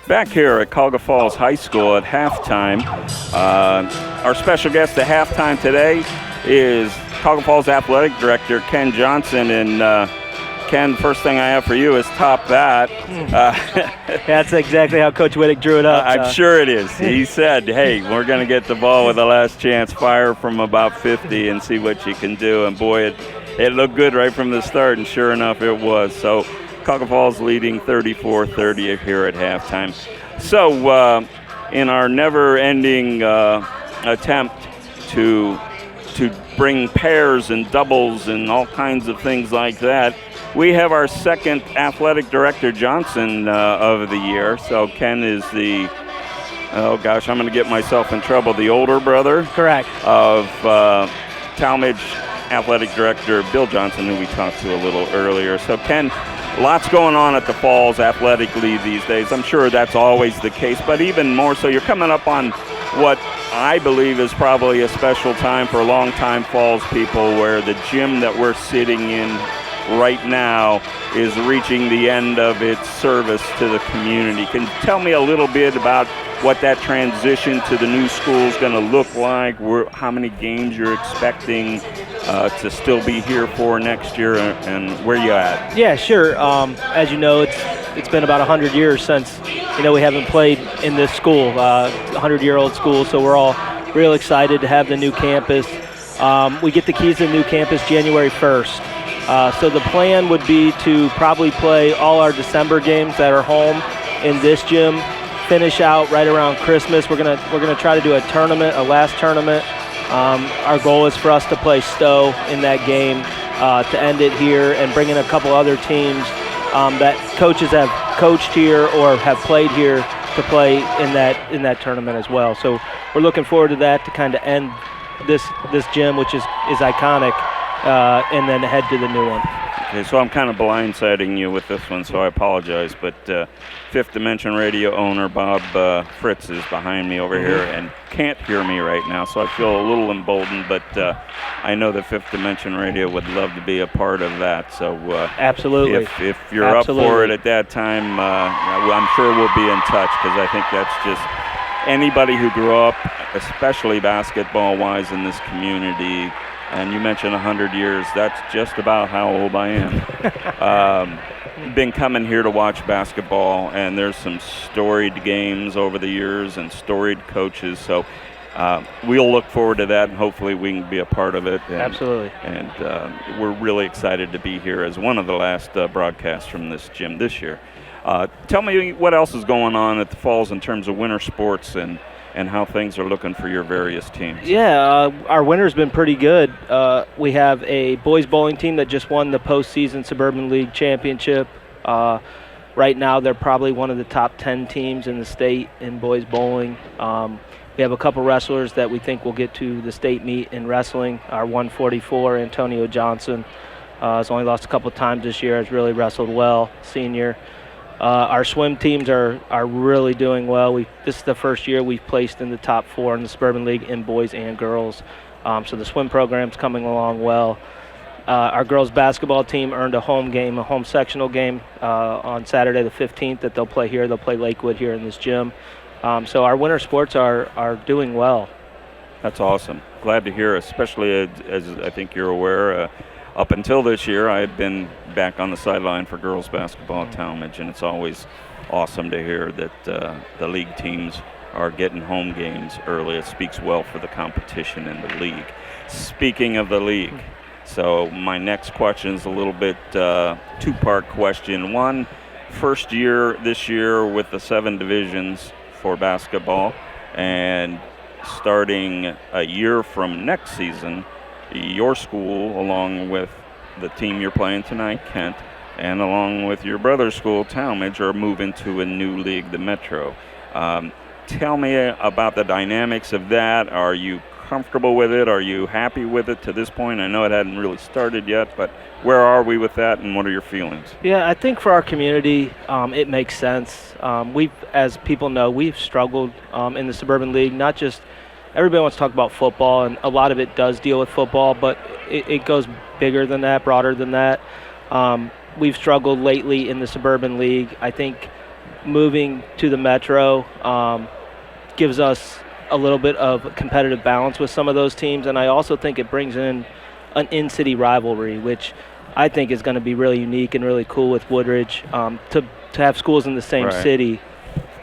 Back here at Cuyahoga Falls High School at halftime. Our special guest at halftime today is Cuyahoga Falls Athletic Director Ken Johnson. And Ken, first thing I have for you is top that. That's exactly how Coach Whittick drew it up. I'm sure it is. He said, hey, we're going to get the ball with the last chance, fire from about 50 and see what you can do. And boy, it looked good right from the start, and sure enough, it was. So Cuyahoga Falls leading 34-30 here at halftime. So in our never-ending attempt to bring pairs and doubles and all kinds of things like that, we have our second athletic director, Johnson, of the year. So Ken is the, oh gosh, I'm going to get myself in trouble, the older brother. Correct. Of Talmadge athletic director Bill Johnson, who we talked to a little earlier. So Ken, lots going on at the Falls athletically these days. I'm sure that's always the case, but even more so, you're coming up on what I believe is probably a special time for longtime Falls people, where the gym that we're sitting in right now is reaching the end of its service to the community. Can you tell me a little bit about what that transition to the new school is going to look like, how many games you're expecting to still be here for next year, and where you at? Yeah, sure. As you know, it's been about 100 years since we haven't played in this school, 100-year-old school. So we're all real excited to have the new campus. We get the keys to the new campus January 1st. So the plan would be to probably play all our December games that are home in this gym, finish out right around Christmas. We're gonna try to do a tournament, a last tournament. Our goal is for us to play Stowe in that game to end it here, and bring in a couple other teams that coaches have coached here or have played here to play in that tournament as well. So we're looking forward to that, to kind of end this gym, which is iconic, and then head to the new one. Okay, so I'm kind of blindsiding you with this one, so I apologize. But Fifth Dimension Radio owner Bob Fritz is behind me over here and can't hear me right now, so I feel a little emboldened. But I know that Fifth Dimension Radio would love to be a part of that. So absolutely, if you're up for it at that time, I'm sure we'll be in touch, because I think that's just anybody who grew up, especially basketball-wise, in this community. And you mentioned 100 years. That's just about how old I am. Been coming here to watch basketball, and there's some storied games over the years and storied coaches. So we'll look forward to that, and hopefully we can be a part of it. And, absolutely. And we're really excited to be here as one of the last broadcasts from this gym this year. Tell me what else is going on at the Falls in terms of winter sports and how things are looking for your various teams. Yeah, our winter's been pretty good. We have a boys bowling team that just won the postseason Suburban League Championship. Right now, they're probably one of the top 10 teams in the state in boys bowling. We have a couple wrestlers that we think will get to the state meet in wrestling. Our 144, Antonio Johnson, has only lost a couple times this year, has really wrestled well, senior. Our swim teams are really doing well. This is the first year we've placed in the top 4 in the Suburban League in boys and girls. So the swim program's coming along well. Our girls basketball team earned a home sectional game on Saturday the 15th that they'll play here. They'll play Lakewood here in this gym. So our winter sports are doing well. That's awesome. Glad to hear, especially as I think you're aware, up until this year, I had been back on the sideline for girls basketball at Talmadge, and it's always awesome to hear that the league teams are getting home games early. It speaks well for the competition in the league. Speaking of the league, so my next question is a little bit two-part question. One, first year this year with the 7 divisions for basketball, and starting a year from next season, your school, along with the team you're playing tonight, Kent, and along with your brother's school, Talmadge, are moving to a new league, the Metro. Tell me about the dynamics of that. Are you comfortable with it? Are you happy with it to this point? I know it hadn't really started yet, but where are we with that, and what are your feelings? Yeah, I think for our community, it makes sense. As people know, we've struggled in the Suburban League. Not just everybody wants to talk about football, and a lot of it does deal with football, but it goes bigger than that, broader than that. We've struggled lately in the Suburban League. I think moving to the Metro gives us a little bit of competitive balance with some of those teams, and I also think it brings in an in-city rivalry, which I think is going to be really unique and really cool with Woodridge, to have schools in the same city,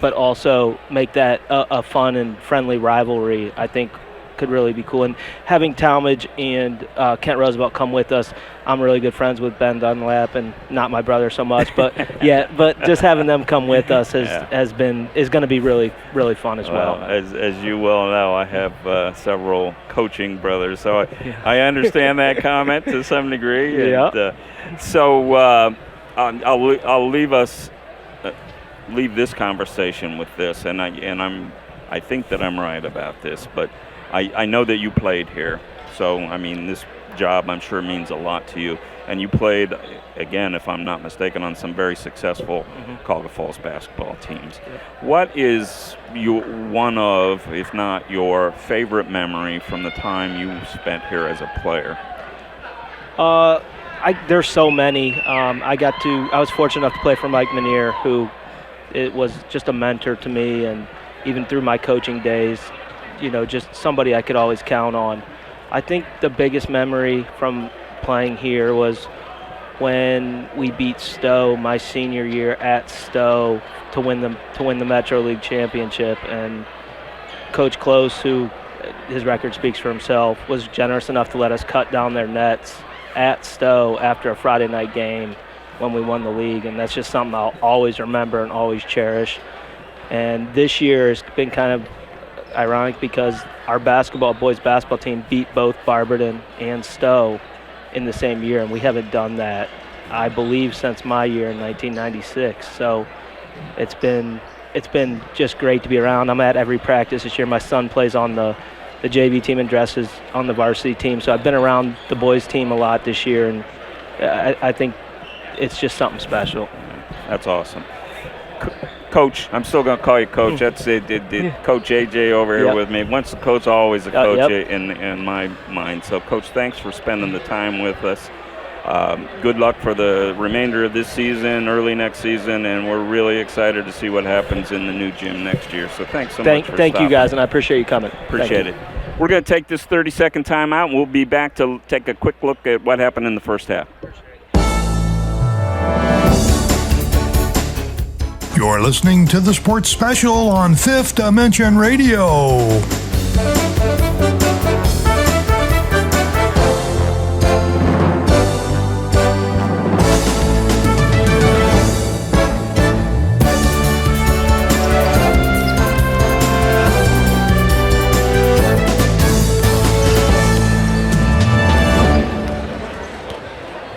but also make that a fun and friendly rivalry. I think could really be cool. And having Talmadge and Kent Roosevelt come with us, I'm really good friends with Ben Dunlap, and not my brother so much, but but just having them come with us is going to be really, really fun as well. As you well know, I have several coaching brothers, so I understand that comment to some degree. And, so I'll leave this conversation with this, and I think that I'm right about this, but I know that you played here, so I mean this job I'm sure means a lot to you, and you played, again, if I'm not mistaken, on some very successful Cuyahoga Falls basketball teams. What is one of, if not your favorite memory from the time you spent here as a player? There's so many. I was fortunate enough to play for Mike Menier, who it was just a mentor to me, and even through my coaching days, just somebody I could always count on. I think the biggest memory from playing here was when we beat Stowe my senior year at Stowe to win the Metro League championship, and Coach Close, who his record speaks for himself, was generous enough to let us cut down their nets at Stowe after a Friday night game when we won the league, and that's just something I'll always remember and always cherish. And this year has been kind of ironic because our boys basketball team beat both Barberton and Stowe in the same year, and we haven't done that, I believe, since my year in 1996. So it's been just great to be around. I'm at every practice this year. My son plays on the JV team and dresses on the varsity team, so I've been around the boys team a lot this year, and I think it's just something special. That's awesome. Coach, I'm still going to call you Coach. That's it. Coach AJ over here with me. Once a coach, always a coach in my mind. So, Coach, thanks for spending the time with us. Good luck for the remainder of this season, early next season, and we're really excited to see what happens in the new gym next year. So thanks so much for Thank you, guys, and I appreciate you coming. Appreciate it. We're going to take this 30-second timeout, and we'll be back to take a quick look at what happened in the first half. You're listening to the Sports Special on Fifth Dimension Radio.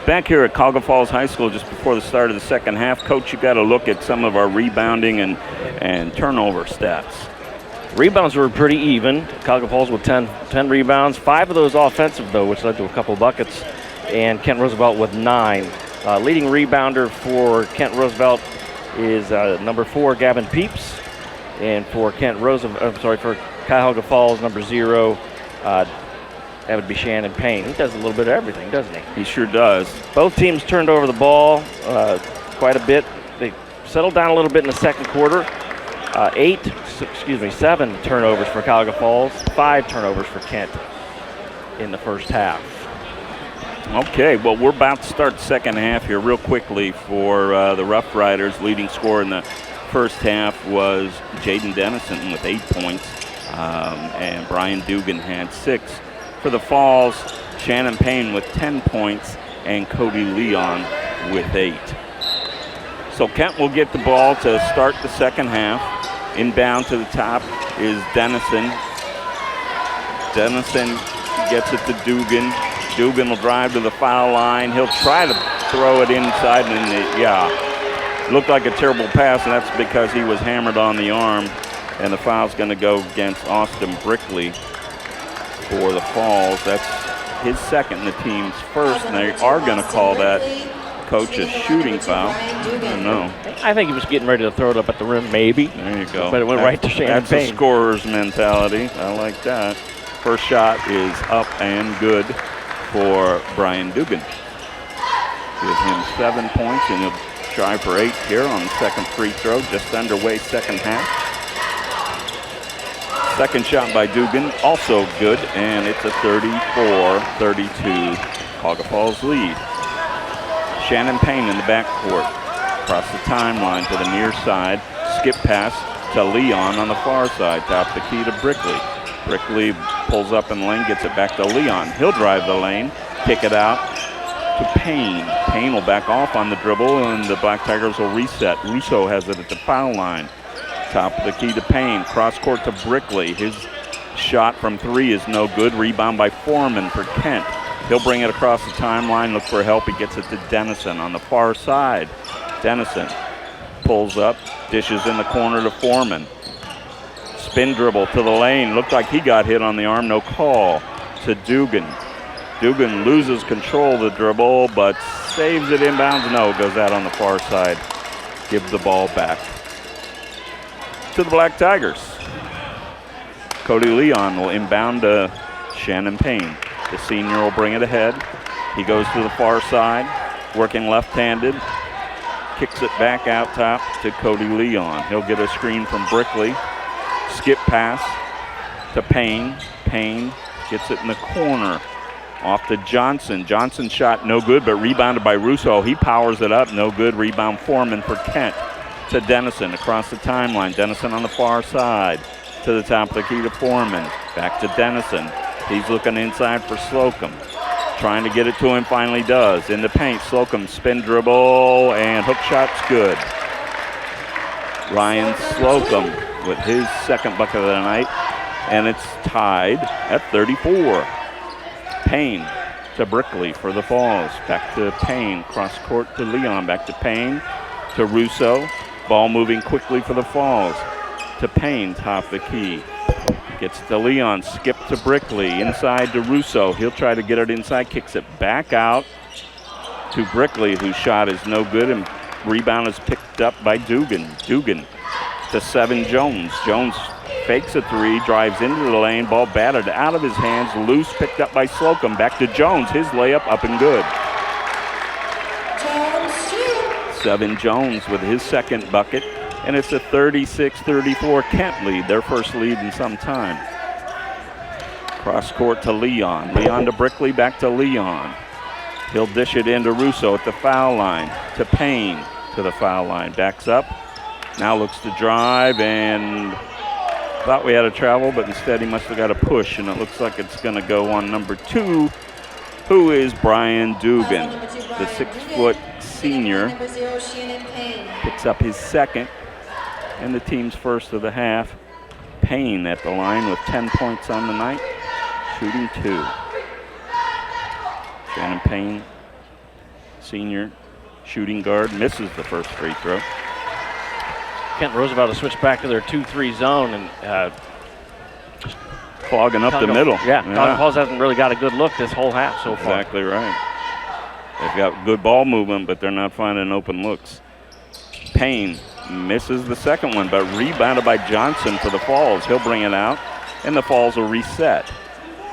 Back here at Cuyahoga Falls High School just before the start of the second half, Coach, you got to look at some of our rebounding and turnover stats. Rebounds were pretty even. Cuyahoga Falls with 10 rebounds, 5 of those offensive, though, which led to a couple buckets, and Kent Roosevelt with 9. Leading rebounder for Kent Roosevelt is number 4, Gavin Peeps, and for for Cuyahoga Falls, number 0, that would be Shannon Payne. He does a little bit of everything, doesn't he? He sure does. Both teams turned over the ball quite a bit. They settled down a little bit in the second quarter. 8 7 turnovers for Cuyahoga Falls, 5 turnovers for Kent in the first half. Okay, well, we're about to start the second half here real quickly for the Rough Riders. Leading scorer in the first half was Jaden Dennison with 8 points, and Brian Dugan had 6. For the Falls, Shannon Payne with 10 points, and Cody Leon with 8. So Kent will get the ball to start the second half. Inbound to the top is Dennison. Dennison gets it to Dugan. Dugan will drive to the foul line. He'll try to throw it inside, and it looked like a terrible pass, and that's because he was hammered on the arm. And the foul's going to go against Austin Brickley for the Falls. That's his second and the team's first, and they are going to call that coach a shooting foul. I don't know. I think he was getting ready to throw it up at the rim, maybe. There you go. But it went right to Shannon Payne. That's a scorer's mentality. I like that. First shot is up and good for Brian Dugan. Give him 7 points, and he'll try for 8 here on the second free throw. Just underway second half. Second shot by Dugan, also good, and it's a 34-32 Cuyahoga Falls lead. Shannon Payne in the backcourt. Across the timeline to the near side. Skip pass to Leon on the far side. Top the key to Brickley. Brickley pulls up in the lane, gets it back to Leon. He'll drive the lane, kick it out to Payne. Payne will back off on the dribble, and the Black Tigers will reset. Russo has it at the foul line. Top of the key to Payne. Cross court to Brickley. His shot from 3 is no good. Rebound by Foreman for Kent. He'll bring it across the timeline, look for help. He gets it to Dennison on the far side. Dennison pulls up, dishes in the corner to Foreman. Spin dribble to the lane. Looked like he got hit on the arm, no call. To Dugan. Dugan loses control of the dribble, but saves it inbounds. No, goes out on the far side. Gives the ball back to the Black Tigers. Cody Leon will inbound to Shannon Payne. The senior will bring it ahead. He goes to the far side, working left-handed. Kicks it back out top to Cody Leon. He'll get a screen from Brickley. Skip pass to Payne. Payne gets it in the corner. Off to Johnson. Johnson's shot no good, but rebounded by Russo. He powers it up. No good. Rebound Foreman for Kent. To Dennison across the timeline. Dennison on the far side. To the top of the key to Foreman. Back to Dennison. He's looking inside for Slocum. Trying to get it to him, finally does. In the paint, Slocum spin dribble, and hook shot's good. Ryan Slocum with his second bucket of the night, and it's tied at 34. Payne to Brickley for the Falls. Back to Payne, cross court to Leon. Back to Payne to Russo. Ball moving quickly for the Falls. To Payne, top the key. Gets to Leon, skip to Brickley, inside to Russo. He'll try to get it inside, kicks it back out to Brickley, whose shot is no good, and rebound is picked up by Dugan. Dugan to 7 Jones. Jones fakes a 3, drives into the lane, ball batted out of his hands, loose, picked up by Slocum. Back to Jones, his layup up and good. 7 Jones with his second bucket. And it's a 36-34 Kent lead, their first lead in some time. Cross court to Leon. Leon to Brickley, back to Leon. He'll dish it into Russo at the foul line. To Payne to the foul line. Backs up. Now looks to drive, and thought we had a travel, but instead he must have got a push, and it looks like it's going to go on number 2, who is Brian Dugan. The 6-foot senior picks up his second and the team's first of the half. Payne at the line with 10 points on the night, shooting 2. Shannon Payne, senior, shooting guard, misses the first free throw. Kent Roosevelt has switched back to their 2-3 zone and just clogging up the middle. Yeah, Cuyahoga Falls hasn't really got a good look this whole half so far. Exactly right. They've got good ball movement, but they're not finding open looks. Payne misses the second one, but rebounded by Johnson for the Falls. He'll bring it out, and the Falls will reset.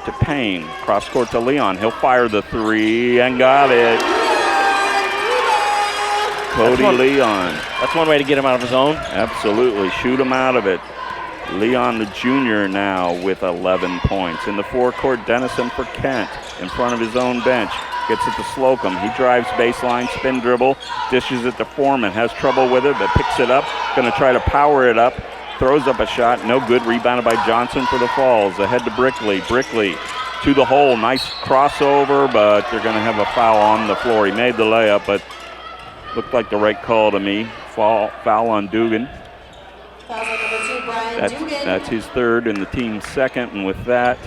To Payne, cross court to Leon. He'll fire the 3 and got it. Cody Leon. That's one way to get him out of his zone. Absolutely, shoot him out of it. Leon the junior now with 11 points. In the forecourt, Dennison for Kent in front of his own bench. Gets it to Slocum. He drives baseline, spin dribble, dishes it to Foreman. Has trouble with it, but picks it up. Going to try to power it up. Throws up a shot. No good. Rebounded by Johnson for the Falls. Ahead to Brickley. Brickley to the hole. Nice crossover, but they're going to have a foul on the floor. He made the layup, but looked like the right call to me. Foul on Dugan. Foul on number 2, Brian Dugan. That's his third and the team's second. And with that,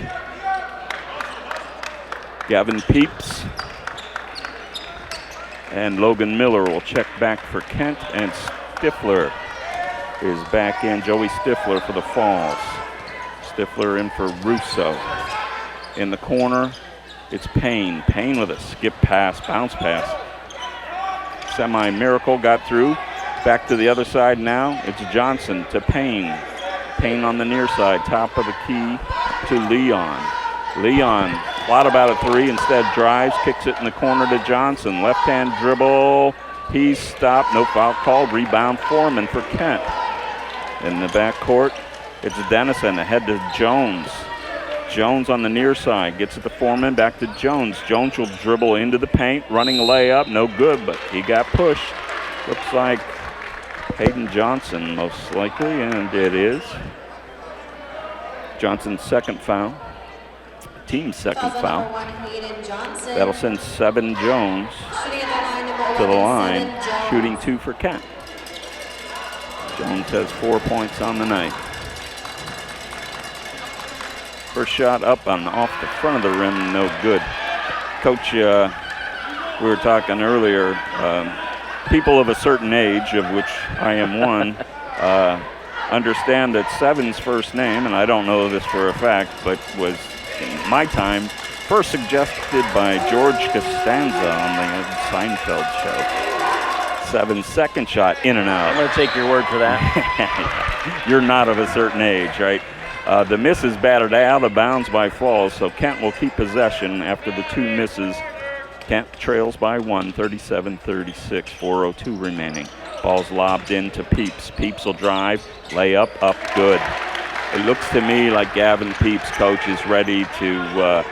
Gavin Peeps and Logan Miller will check back for Kent, and Stifler is back in. Joey Stifler for the Falls. Stifler in for Russo. In the corner, it's Payne. Payne with a skip pass, bounce pass. Semi-miracle got through. Back to the other side now. It's Johnson to Payne. Payne on the near side, top of the key to Leon. Leon thought about a three, instead drives, kicks it in the corner to Johnson. Left-hand dribble, he's stopped, no foul called. Rebound Foreman for Kent. In the backcourt, it's Dennison ahead to Jones. Jones on the near side, gets it to Foreman, back to Jones. Jones will dribble into the paint, running layup, no good, but he got pushed. Looks like Hayden Johnson most likely, and it is. Johnson's second foul. Team's second foul. That'll send Seven Jones to the line, shooting 2 for Kent. Jones has 4 points on the night. First shot up and off the front of the rim, no good. Coach, we were talking earlier, people of a certain age, of which I am one, understand that Seven's first name, and I don't know this for a fact, but was in my time first suggested by George Costanza on the Seinfeld show. Seven's second shot, in and out. I'm going to take your word for that. You're not of a certain age, right? The miss is batted out of bounds by Falls, so Kent will keep possession after the 2 misses. Kent trails by 1, 37-36, 4:02 remaining. Ball's lobbed in to Peeps. Peeps will drive, layup, up, good. It looks to me like Gavin Peeps, coach, is ready to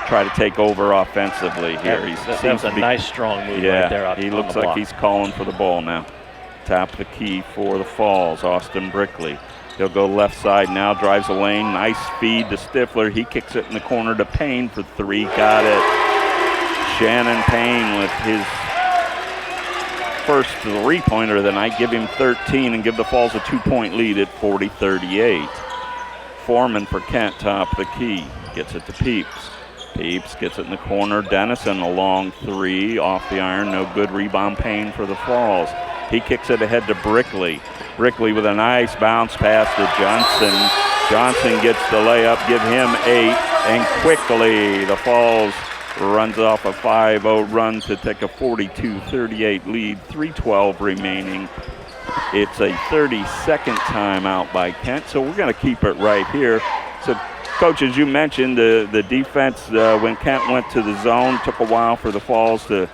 try to take over offensively here. That's a nice, strong move right there. He looks like he's calling for the ball now. Top of the key for the Falls, Austin Brickley. He'll go left side now, drives a lane, nice feed to Stifler. He kicks it in the corner to Payne for 3, got it. Shannon Payne with his first 3-pointer of the night, give him 13 and give the Falls a 2-point lead at 40-38. Foreman for Kent, top of the key, gets it to Peeps. Peeps gets it in the corner. Dennison a long 3 off the iron, no good. Rebound Payne for the Falls. He kicks it ahead to Brickley. Brickley with a nice bounce pass to Johnson. Johnson gets the layup, give him 8, and quickly the Falls runs off a 5-0 run to take a 42-38 lead, 3:12 remaining. It's a 30-second timeout by Kent, so we're going to keep it right here. So, Coach, as you mentioned, the defense, when Kent went to the zone, took a while for the Falls to,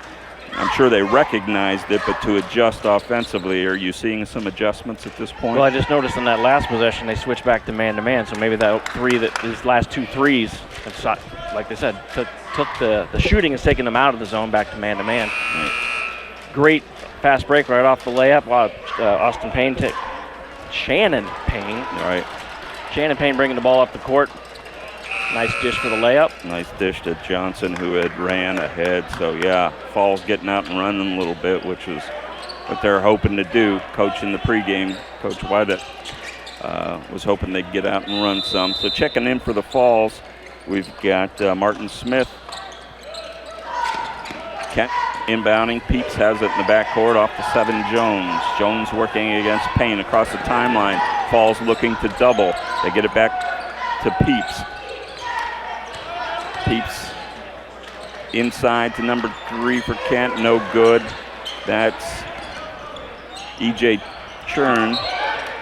I'm sure they recognized it, but to adjust offensively. Are you seeing some adjustments at this point? Well, I just noticed in that last possession they switched back to man-to-man, so maybe that his last 2 threes, like they said, took the shooting has taken them out of the zone back to man-to-man. Great fast break right off the layup. Wow, Shannon Payne. All right. Shannon Payne bringing the ball up the court. Nice dish for the layup. Nice dish to Johnson, who had ran ahead. So, yeah, Falls getting out and running a little bit, which was what they're hoping to do. Coach in the pregame, Coach White, was hoping they'd get out and run some. So checking in for the Falls, we've got Martin Smith. Kent inbounding. Peeps has it in the backcourt off to 7 Jones. Jones working against Payne across the timeline. Falls looking to double. They get it back to Peeps. Peeps inside to number 3 for Kent. No good. That's E.J. Churn.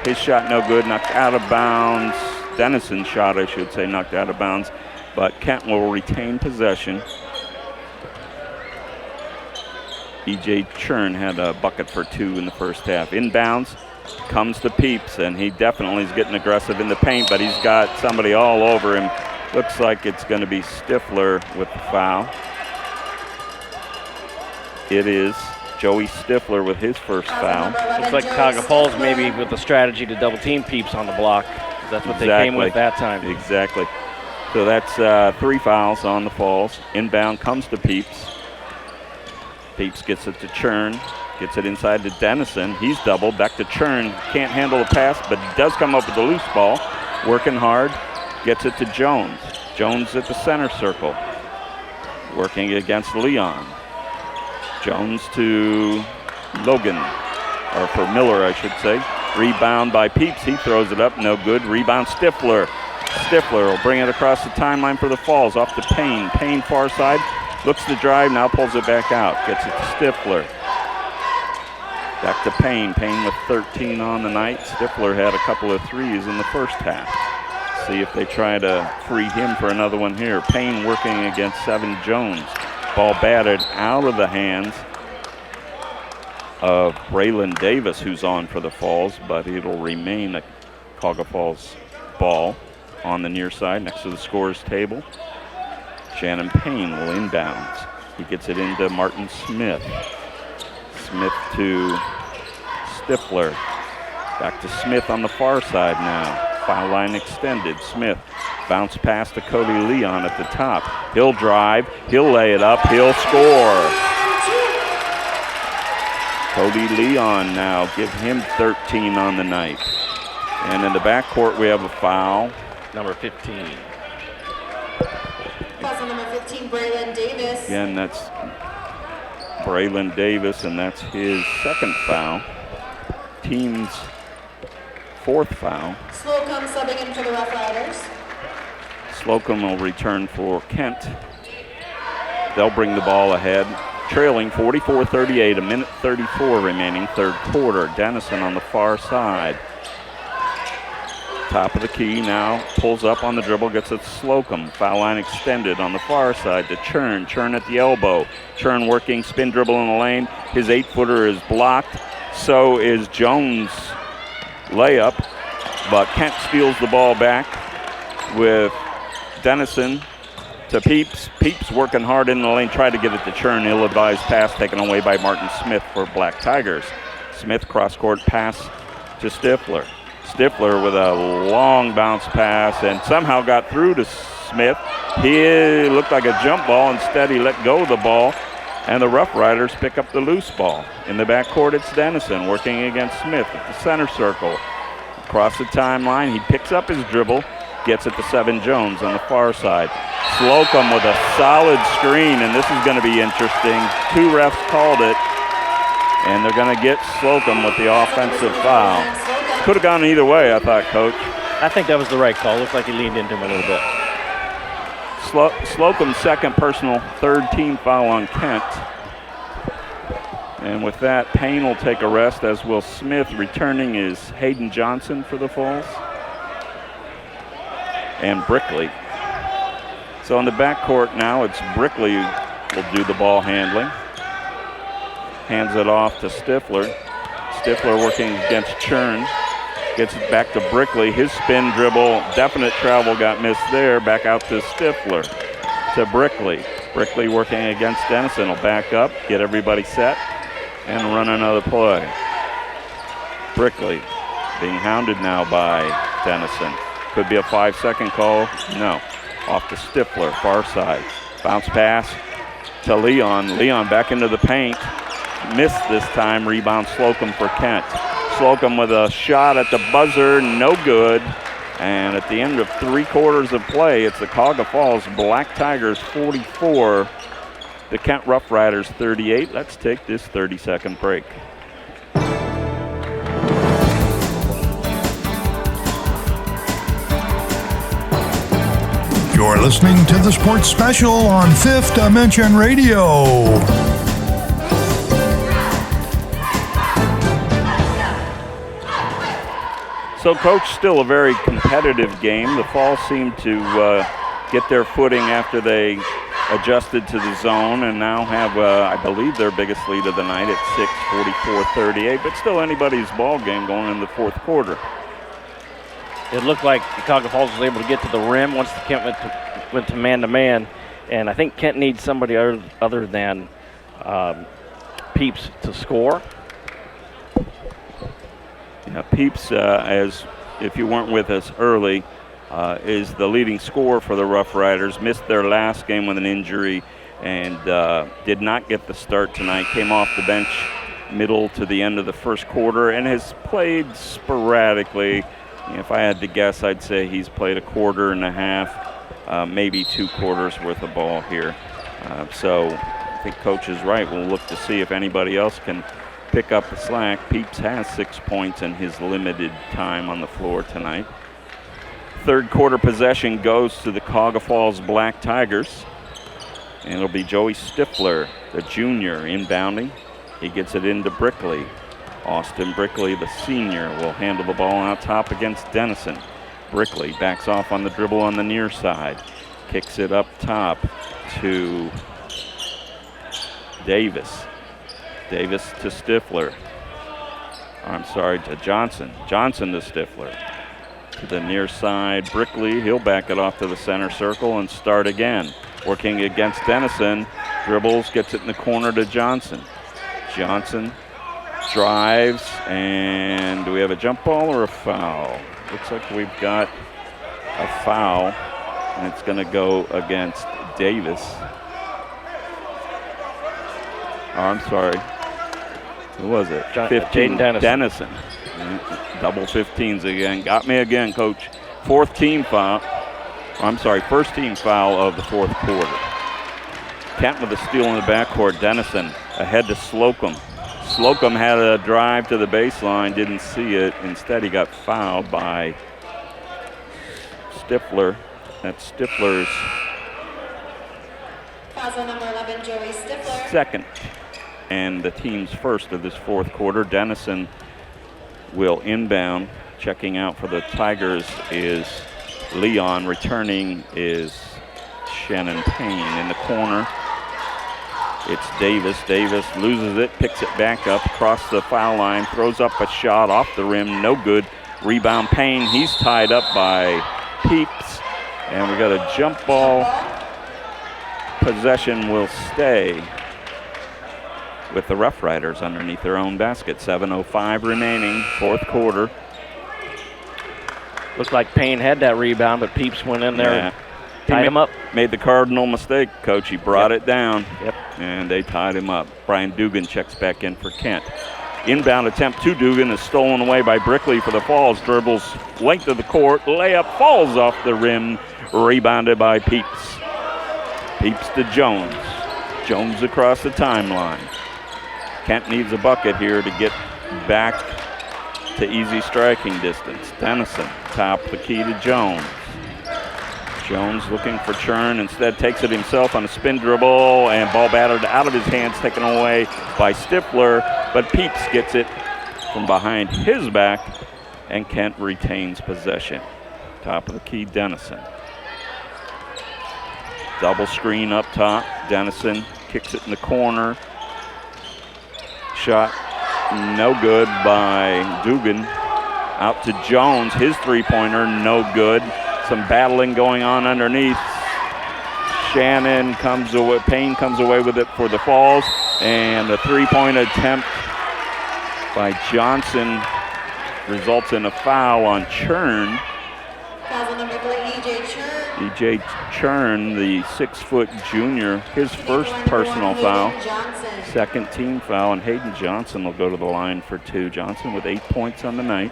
His shot no good. Knocked out of bounds. Dennison's shot, I should say, knocked out of bounds. But Kent will retain possession. E.J. Churn had a bucket for 2 in the first half. Inbounds Comes to Peeps, and he definitely is getting aggressive in the paint, but he's got somebody all over him. Looks like it's going to be Stifler with the foul. It is Joey Stifler with his first foul. Looks like Cuyahoga Falls maybe with a strategy to double team Peeps on the block. That's what they came with that time. Exactly. So that's 3 fouls on the Falls. Inbound comes to Peeps. Peeps gets it to Churn. Gets it inside to Dennison. He's doubled. Back to Churn. Can't handle the pass, but he does come up with the loose ball. Working hard. Gets it to Jones. Jones at the center circle. Working against Leon. Jones to Logan. Or for Miller, I should say. Rebound by Peeps. He throws it up. No good. Rebound Stifler. Stifler will bring it across the timeline for the Falls. Off to Payne. Payne far side. Looks to drive. Now pulls it back out. Gets it to Stifler. Back to Payne. Payne with 13 on the night. Stifler had a couple of threes in the first half. See if they try to free him for another one here. Payne working against Seven Jones. Ball batted out of the hands of Braylon Davis, who's on for the Falls, but it'll remain a Cuyahoga Falls ball on the near side next to the scorer's table. Shannon Payne will inbounds. He gets it into Martin Smith. Smith to Stifler. Back to Smith on the far side now. Foul line extended. Smith bounce pass to Cody Leon at the top. He'll drive. He'll lay it up. He'll score. Cody Leon now. Give him 13 on the night. And in the backcourt we have a foul. Number 15. Foul number 15, Braylon Davis. Again, that's Braylon Davis, and that's his second foul. Team's 4th foul. Slocum subbing in for the Rough Riders. Slocum will return for Kent. They'll bring the ball ahead. Trailing 44-38, a minute 34 remaining, third quarter. Dennison on the far side. Top of the key now, pulls up on the dribble, gets it to Slocum. Foul line extended on the far side to Churn. Churn at the elbow. Churn working, spin dribble in the lane. His 8-footer is blocked. So is Jones' layup. But Kent steals the ball back with Dennison to Peeps. Peeps working hard in the lane, tried to get it to Churn. Ill-advised pass taken away by Martin Smith for Black Tigers. Smith cross-court pass to Stifler. Stifler with a long bounce pass and somehow got through to Smith. He looked like a jump ball. Instead, he let go of the ball, and the Rough Riders pick up the loose ball. In the backcourt, it's Dennison working against Smith at the center circle. Across the timeline, he picks up his dribble, gets it to Seven Jones on the far side. Slocum with a solid screen, and this is going to be interesting. 2 refs called it, and they're going to get Slocum with the offensive foul. Could have gone either way, I thought, Coach. I think that was the right call. Looks like he leaned into him a little bit. Slocum's second personal, 3rd team foul on Kent. And with that, Payne will take a rest, as will Smith. Returning is Hayden Johnson for the Falls. And Brickley. So in the backcourt now, it's Brickley will do the ball handling. Hands it off to Stifler. Stifler working against Churn. Gets it back to Brickley. His spin dribble, definite travel got missed there. Back out to Stifler. To Brickley. Brickley working against Dennison. Will back up, get everybody set, and run another play. Brickley being hounded now by Dennison. Could be a 5-second call. No. Off to Stifler, far side. Bounce pass to Leon. Leon back into the paint. Missed this time. Rebound Slocum for Kent. Slocum with a shot at the buzzer, no good. And at the end of 3 quarters of play, it's the Cuyahoga Falls Black Tigers 44, the Kent Rough Riders 38. Let's take this 30-second break. You're listening to the Sports Special on Fifth Dimension Radio. So, Coach, still a very competitive game. The Falls seem to get their footing after they adjusted to the zone and now have, I believe, their biggest lead of the night at 6, 44-38, but still anybody's ball game going in the fourth quarter. It looked like Cuyahoga Falls was able to get to the rim once the Kent went to man-to-man, and I think Kent needs somebody other than Peeps to score. Yeah, Peeps, as if you weren't with us early, is the leading scorer for the Rough Riders. Missed their last game with an injury and did not get the start tonight. Came off the bench middle to the end of the first quarter and has played sporadically. If I had to guess, I'd say he's played a quarter and a half, maybe 2 quarters worth of ball here. So I think Coach is right. We'll look to see if anybody else can pick up the slack. Peeps has 6 points in his limited time on the floor tonight. Third quarter possession goes to the Cuyahoga Falls Black Tigers. And it'll be Joey Stifler, the junior, inbounding. He gets it into Brickley. Austin Brickley, the senior, will handle the ball out top against Dennison. Brickley backs off on the dribble on the near side. Kicks it up top to Davis. Davis to Stifler. I'm sorry, to Johnson. Johnson to Stifler. To the near side, Brickley. He'll back it off to the center circle and start again. Working against Dennison. Dribbles, gets it in the corner to Johnson. Johnson drives, and do we have a jump ball or a foul? Looks like we've got a foul, and it's going to go against Davis. Oh, I'm sorry. Who was it? 15, Dennison. Double 15s again. Got me again, Coach. First team foul of the fourth quarter. Kent with a steal in the backcourt. Dennison ahead to Slocum. Slocum had a drive to the baseline, didn't see it. Instead, he got fouled by Stifler. That's Stifler's Foul number 11, Joey Stifler. second and the team's first of this fourth quarter. Dennison will inbound. Checking out for the Tigers is Leon. Returning is Shannon Payne. In the corner, it's Davis. Davis loses it, picks it back up across the foul line, throws up a shot off the rim, no good. Rebound Payne, he's tied up by Peeps. And we got a jump ball. Possession will stay with the Rough Riders underneath their own basket. 7:05 remaining, fourth quarter. Looked like Payne had that rebound, but Peeps went in there and tied him up. Made the cardinal mistake, Coach. He brought it down, Yep. and they tied him up. Brian Dugan checks back in for Kent. Inbound attempt to Dugan is stolen away by Brickley for the Falls. Dribbles length of the court. Layup falls off the rim. Rebounded by Peeps. Peeps to Jones. Jones across the timeline. Kent needs a bucket here to get back to easy striking distance. Dennison, top the key to Jones. Jones looking for Churn, instead takes it himself on a spin dribble, and ball battered out of his hands, taken away by Stifler, but Peeps gets it from behind his back, and Kent retains possession. Top of the key, Dennison. Double screen up top. Dennison kicks it in the corner. Shot no good by Dugan. Out to Jones. His three-pointer no good. Some battling going on underneath. Shannon comes away. Payne comes away with it for the Falls. And a three-point attempt by Johnson results in a foul on Churn. Foul number 3, E.J. Churn. E.J. Churn, the 6-foot junior, his first personal foul. Second team foul, and Hayden Johnson will go to the line for 2. Johnson with 8 points on the night.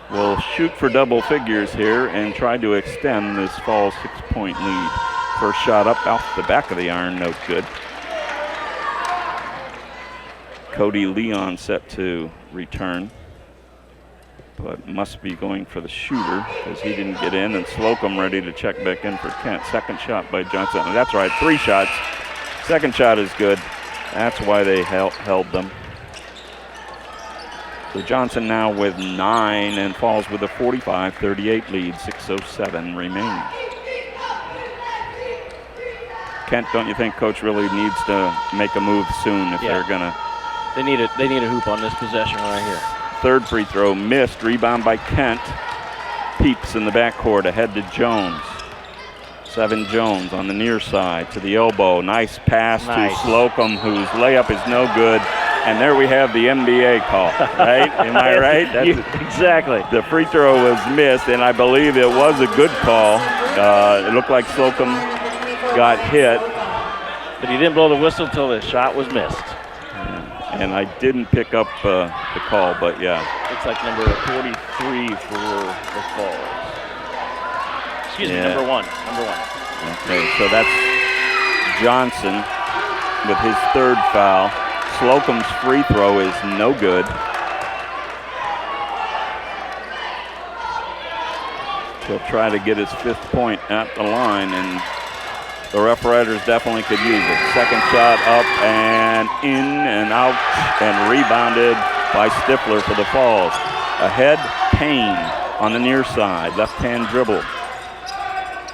Will shoot for double figures here and try to extend this Falls 6-point lead. First shot up off the back of the iron, no good. Cody Leon set to return, but must be going for the shooter because he didn't get in, and Slocum ready to check back in for Kent. Second shot by Johnson. That's right, 3 shots. Second shot is good. That's why they held them. So Johnson now with 9 and Falls with a 45-38 lead, 6:07 remaining. Kent, don't you think Coach really needs to make a move soon if they're going to? They need a hoop on this possession right here. Third free throw missed. Rebound by Kent. Peeps in the backcourt ahead to Jones. 7 Jones on the near side to the elbow. Nice pass to Slocum, whose layup is no good. And there we have the NBA call, right? Am I right? Exactly. The free throw was missed, and I believe it was a good call. It looked like Slocum got hit. But he didn't blow the whistle until the shot was missed. And I didn't pick up the call, but yeah. Looks like number 43 for the Falls. Excuse me, number one. Okay, so that's Johnson with his third foul. Slocum's free throw is no good. He'll try to get his 5th point at the line, and the Rough Riders definitely could use it. Second shot up and in and out and rebounded by Stifler for the Falls. Ahead, Payne on the near side, left-hand dribble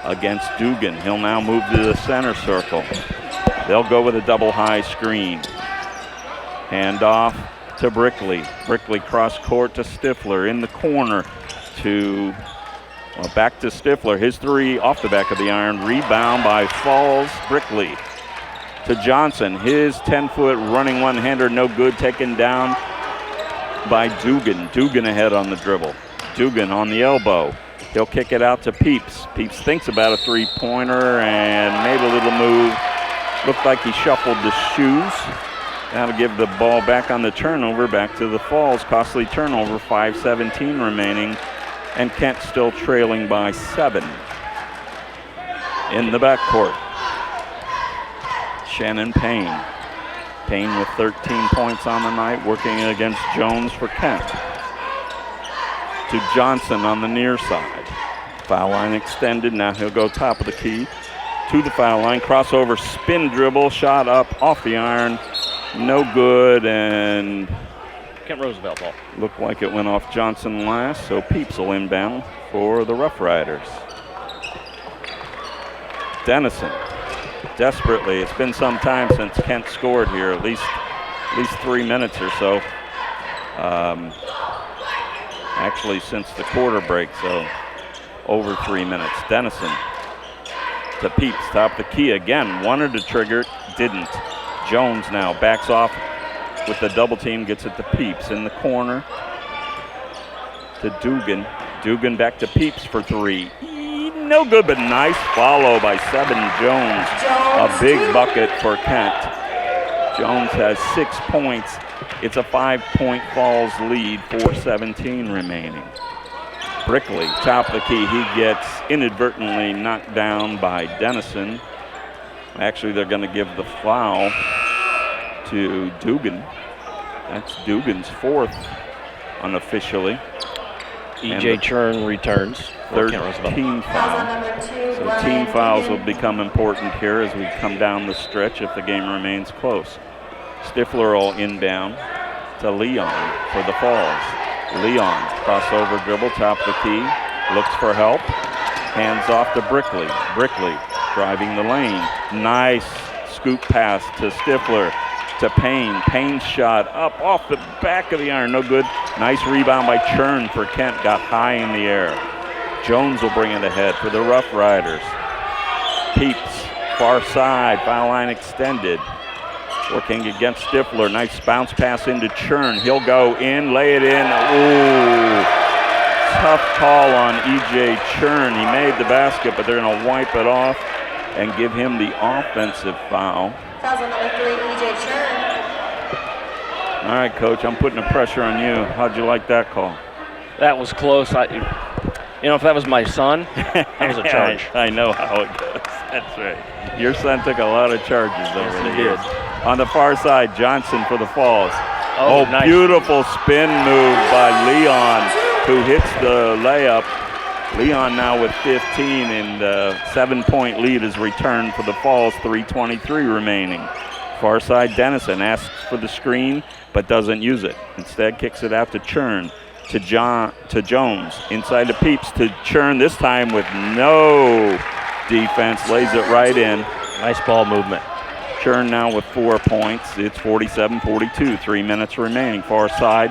against Dugan. He'll now move to the center circle. They'll go with a double high screen. Hand off to Brickley. Brickley cross court to Stifler in the corner to back to Stifler. His 3 off the back of the iron. Rebound by Falls. Brickley to Johnson. His 10-foot running one-hander, no good. Taken down by Dugan. Dugan ahead on the dribble. Dugan on the elbow. He'll kick it out to Peeps. Peeps thinks about a 3-pointer and made a little move. Looked like he shuffled the shoes. Now to give the ball back on the turnover, back to the Falls. Costly turnover, 5:17 remaining. And Kent still trailing by 7. In the backcourt, Shannon Payne. Payne with 13 points on the night, working against Jones for Kent. To Johnson on the near side. Foul line extended, now he'll go top of the key. To the foul line, crossover, spin dribble, shot up off the iron. No good, and Kent Roosevelt ball. Looked like it went off Johnson last, so Peeps will inbound for the Rough Riders. Dennison, desperately. It's been some time since Kent scored here, at least 3 minutes or so. Actually, since the quarter break, so over 3 minutes. Dennison to Peeps, top the key again. Wanted to trigger, didn't. Jones now backs off with the double team, gets it to Peeps in the corner to Dugan. Dugan back to Peeps for 3. No good, but nice follow by 7 Jones. A big bucket for Kent. Jones has 6 points. It's a 5-point Falls lead, 4:17 remaining. Brickley, top of the key. He gets inadvertently knocked down by Dennison. Actually, they're going to give the foul to Dugan. That's Dugan's 4th unofficially. E.J. Churn returns. Third team foul. So team fouls will become important here as we come down the stretch if the game remains close. Stifler will inbound to Leon for the Falls. Leon, crossover dribble, top of the key, looks for help. Hands off to Brickley. Brickley driving the lane. Nice scoop pass to Stifler. To Payne. Payne's shot up off the back of the iron. No good. Nice rebound by Churn for Kent. Got high in the air. Jones will bring it ahead for the Rough Riders. Peeps, far side. Foul line extended. Working against Stifler. Nice bounce pass into Churn. He'll go in, lay it in. Ooh. Tough call on E.J. Churn. He made the basket, but they're going to wipe it off and give him the offensive foul. Foul on number 3, E.J. Churn. All right, Coach, I'm putting the pressure on you. How'd you like that call? That was close. If that was my son, that was a charge. I know how it goes. That's right. Your son took a lot of charges over the years. On the far side, Johnson for the Falls. Oh, nice. Beautiful spin move by Leon, who hits the layup. Leon now with 15, and the 7-point lead is returned for the Falls, 3:23 remaining. Far side, Dennison asks for the screen, but doesn't use it. Instead, kicks it out to Churn, to Jones, inside to Peeps, to Churn, this time with no defense, lays it right in. Nice ball movement. Churn now with 4 points. It's 47-42, 3 minutes remaining. Far side,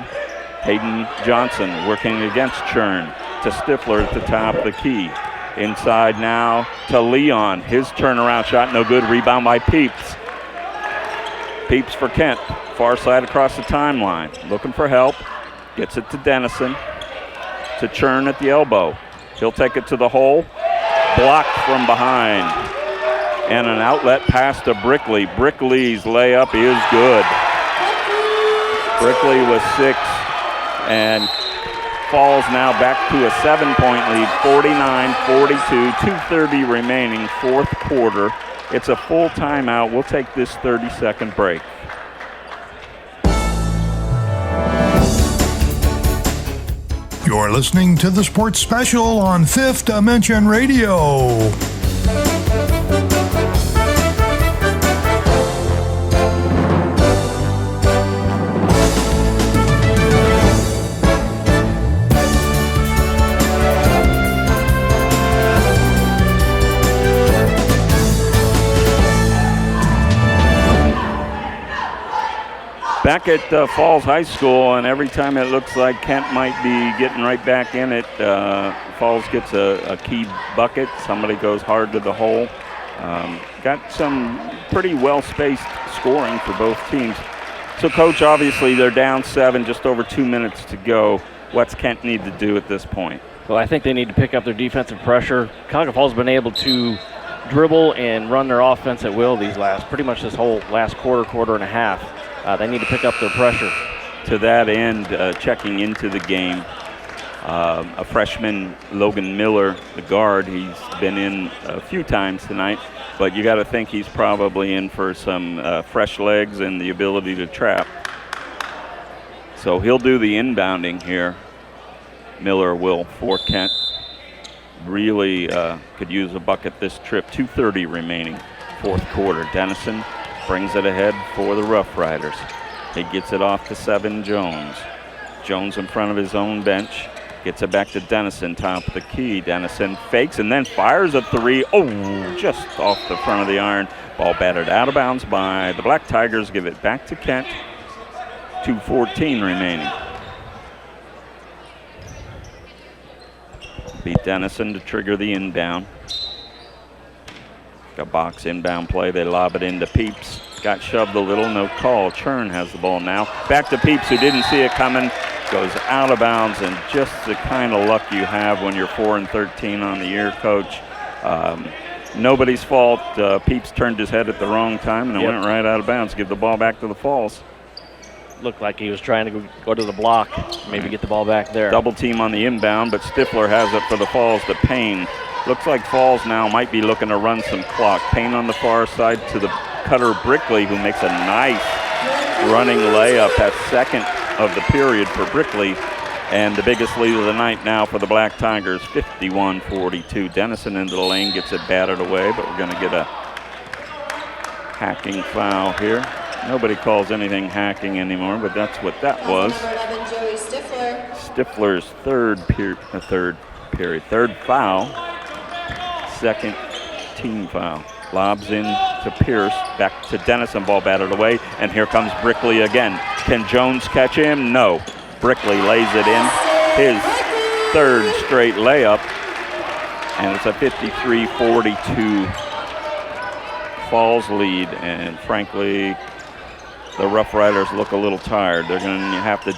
Hayden Johnson working against Churn to Stifler at the top of the key. Inside now to Leon. His turnaround shot, no good. Rebound by Peeps. Peeps for Kent. Far side across the timeline. Looking for help. Gets it to Dennison. To Churn at the elbow. He'll take it to the hole. Blocked from behind. And an outlet pass to Brickley. Brickley's layup is good. Brickley with 6 and Falls now back to a 7-point lead, 49-42, 2:30 remaining, fourth quarter. It's a full timeout. We'll take this 30-second break. You're listening to the Sports Special on Fifth Dimension Radio. Back at Falls High School, and every time it looks like Kent might be getting right back in it, Falls gets a key bucket. Somebody goes hard to the hole. Got some pretty well-spaced scoring for both teams. So, Coach, obviously they're down 7, just over 2 minutes to go. What's Kent need to do at this point? Well, I think they need to pick up their defensive pressure. Cuyahoga Falls has been able to dribble and run their offense at will pretty much this whole last quarter and a half. They need to pick up their pressure. To that end, checking into the game, a freshman, Logan Miller, the guard, he's been in a few times tonight, but you got to think he's probably in for some fresh legs and the ability to trap. So he'll do the inbounding here. Miller will for Kent. Really could use a bucket this trip. 2:30 remaining, fourth quarter. Dennison brings it ahead for the Rough Riders. He gets it off to 7 Jones. Jones in front of his own bench. Gets it back to Dennison, top of the key. Dennison fakes and then fires a 3. Oh, just off the front of the iron. Ball batted out of bounds by the Black Tigers. Give it back to Kent. 2:14 remaining. Beat Dennison to trigger the inbound. A box inbound play. They lob it into Peeps. Got shoved a little, no call. Churn has the ball now. Back to Peeps, who didn't see it coming. Goes out of bounds, and just the kind of luck you have when you're 4-13 on the year, Coach. Nobody's fault. Peeps turned his head at the wrong time, and it went right out of bounds. Give the ball back to the Falls. Looked like he was trying to go to the block, maybe get the ball back there. Double team on the inbound, but Stifler has it for the Falls to Payne. Looks like Falls now might be looking to run some clock. Payne on the far side to the cutter Brickley, who makes a nice running layup. That second of the period for Brickley. And the biggest lead of the night now for the Black Tigers, 51-42. Dennison into the lane, gets it batted away, but we're going to get a hacking foul here. Nobody calls anything hacking anymore, but that's what that was. Stifler's third foul. Second team foul. Lobs in to Pierce, back to Dennison, ball batted away, and here comes Brickley again. Can Jones catch him? No. Brickley lays it in, his third straight layup, and it's a 53-42 Falls lead, and frankly, the Rough Riders look a little tired. They're going to have to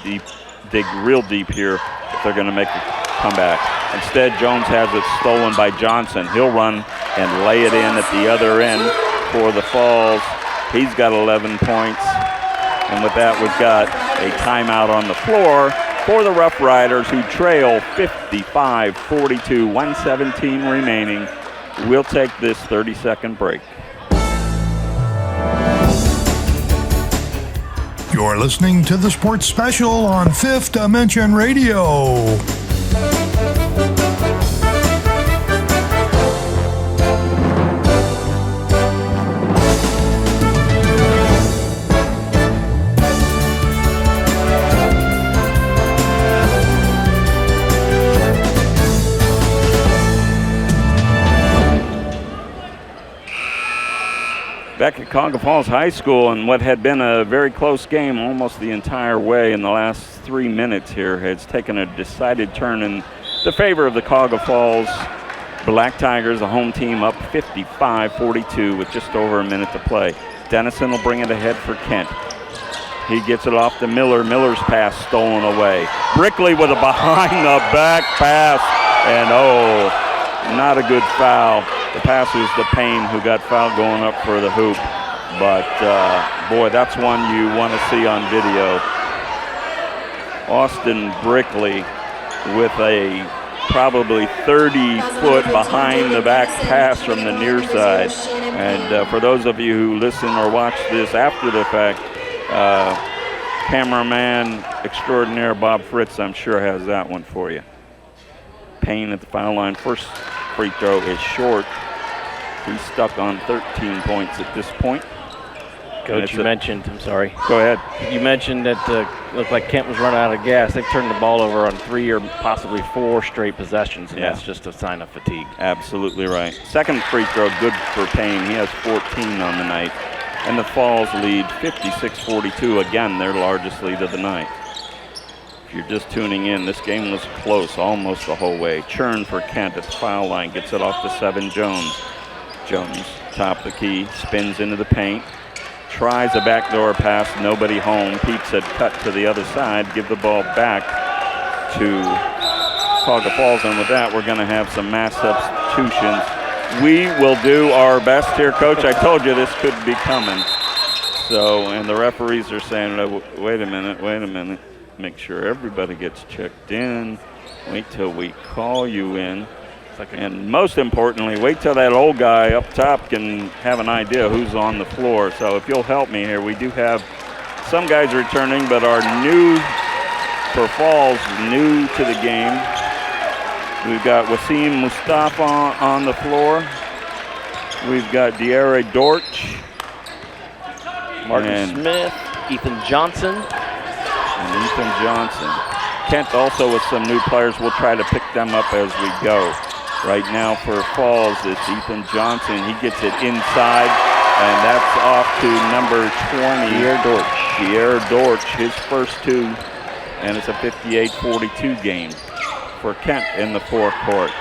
dig real deep here if they're going to make a comeback. Instead, Jones has it stolen by Johnson. He'll run and lay it in at the other end for the Falls. He's got 11 points. And with that, we've got a timeout on the floor for the Rough Riders, who trail 55-42, 1:17 remaining. We'll take this 30-second break. You're listening to the Sports Special on Fifth Dimension Radio. Back at Cuyahoga Falls High School, and what had been a very close game almost the entire way in the last 3 minutes here has taken a decided turn in the favor of the Cuyahoga Falls Black Tigers, the home team, up 55-42 with just over a minute to play. Dennison will bring it ahead for Kent. He gets it off to Miller. Miller's pass stolen away. Brickley with a behind-the-back pass, and not a good foul. The pass was to Payne, who got fouled going up for the hoop. But, boy, that's one you want to see on video. Austin Brickley with a probably 30-foot behind-the-back pass from the near side. And for those of you who listen or watch this after the fact, cameraman extraordinaire Bob Fritz, I'm sure, has that one for you. Payne at the foul line. First free throw is short. He's stuck on 13 points at this point. Coach, you mentioned, I'm sorry. Go ahead. You mentioned that it looked like Kent was running out of gas. They've turned the ball over on 3 or possibly 4 straight possessions, and that's just a sign of fatigue. Absolutely right. Second free throw, good for Payne. He has 14 on the night. And the Falls lead 56-42, again, their largest lead of the night. If you're just tuning in, this game was close almost the whole way. Churn for Kent at the foul line, gets it off to Seven Jones. Jones, top of the key, spins into the paint, tries a backdoor pass, nobody home. Peeps had cut to the other side, give the ball back to Cuyahoga Falls, and with that, we're going to have some mass substitutions. We will do our best here, Coach. I told you this could be coming. So, and the referees are saying, wait a minute. Make sure everybody gets checked in. Wait till we call you in. And most importantly, wait till that old guy up top can have an idea who's on the floor. So if you'll help me here, we do have some guys returning, but are new for Falls, new to the game. We've got Wasim Mustafa on the floor. We've got De'Ara Dortch. Marcus Smith, Ethan Johnson. And Ethan Johnson. Kent also with some new players. We'll try to pick them up as we go. Right now for Falls, it's Ethan Johnson. He gets it inside, and that's off to number 20. De'Ara Dortch, his first 2, and it's a 58-42 game for Kent in the forecourt.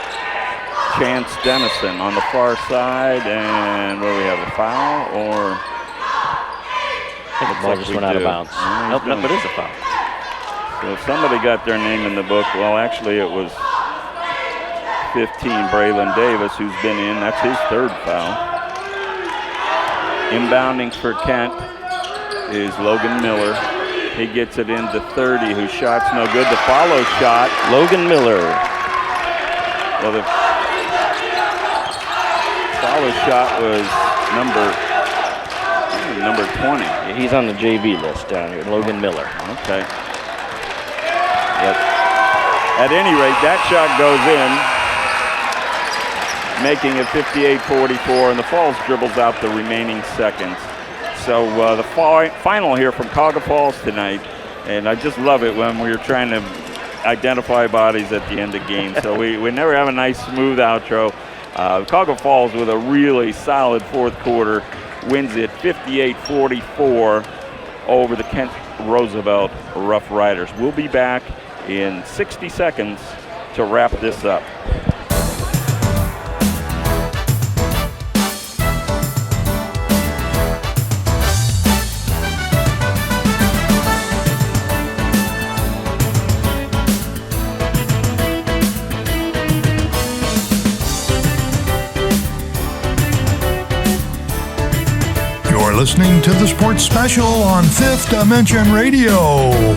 Chance Dennison on the far side, and where we have a foul, or? I think the ball just went out of bounds. Nope, it is a foul. So somebody got their name in the book. Well, actually it was 15, Braylon Davis, who's been in. That's his 3rd foul. Inbounding for Kent is Logan Miller. He gets it into 30, whose shot's no good. The follow shot. Logan Miller. Well, the follow shot was number 20. He's on the JV list down here, Logan Miller. Okay. Yep. At any rate, that shot goes in, making it 58-44, and the Falls dribbles out the remaining seconds. So the final here from Cuyahoga Falls tonight, and I just love it when we're trying to identify bodies at the end of games. So we never have a nice smooth outro. Cuyahoga Falls with a really solid 4th quarter wins it 58-44 over the Kent Roosevelt Rough Riders. We'll be back in 60 seconds to wrap this up. You're listening to the Sports Special on Fifth Dimension Radio.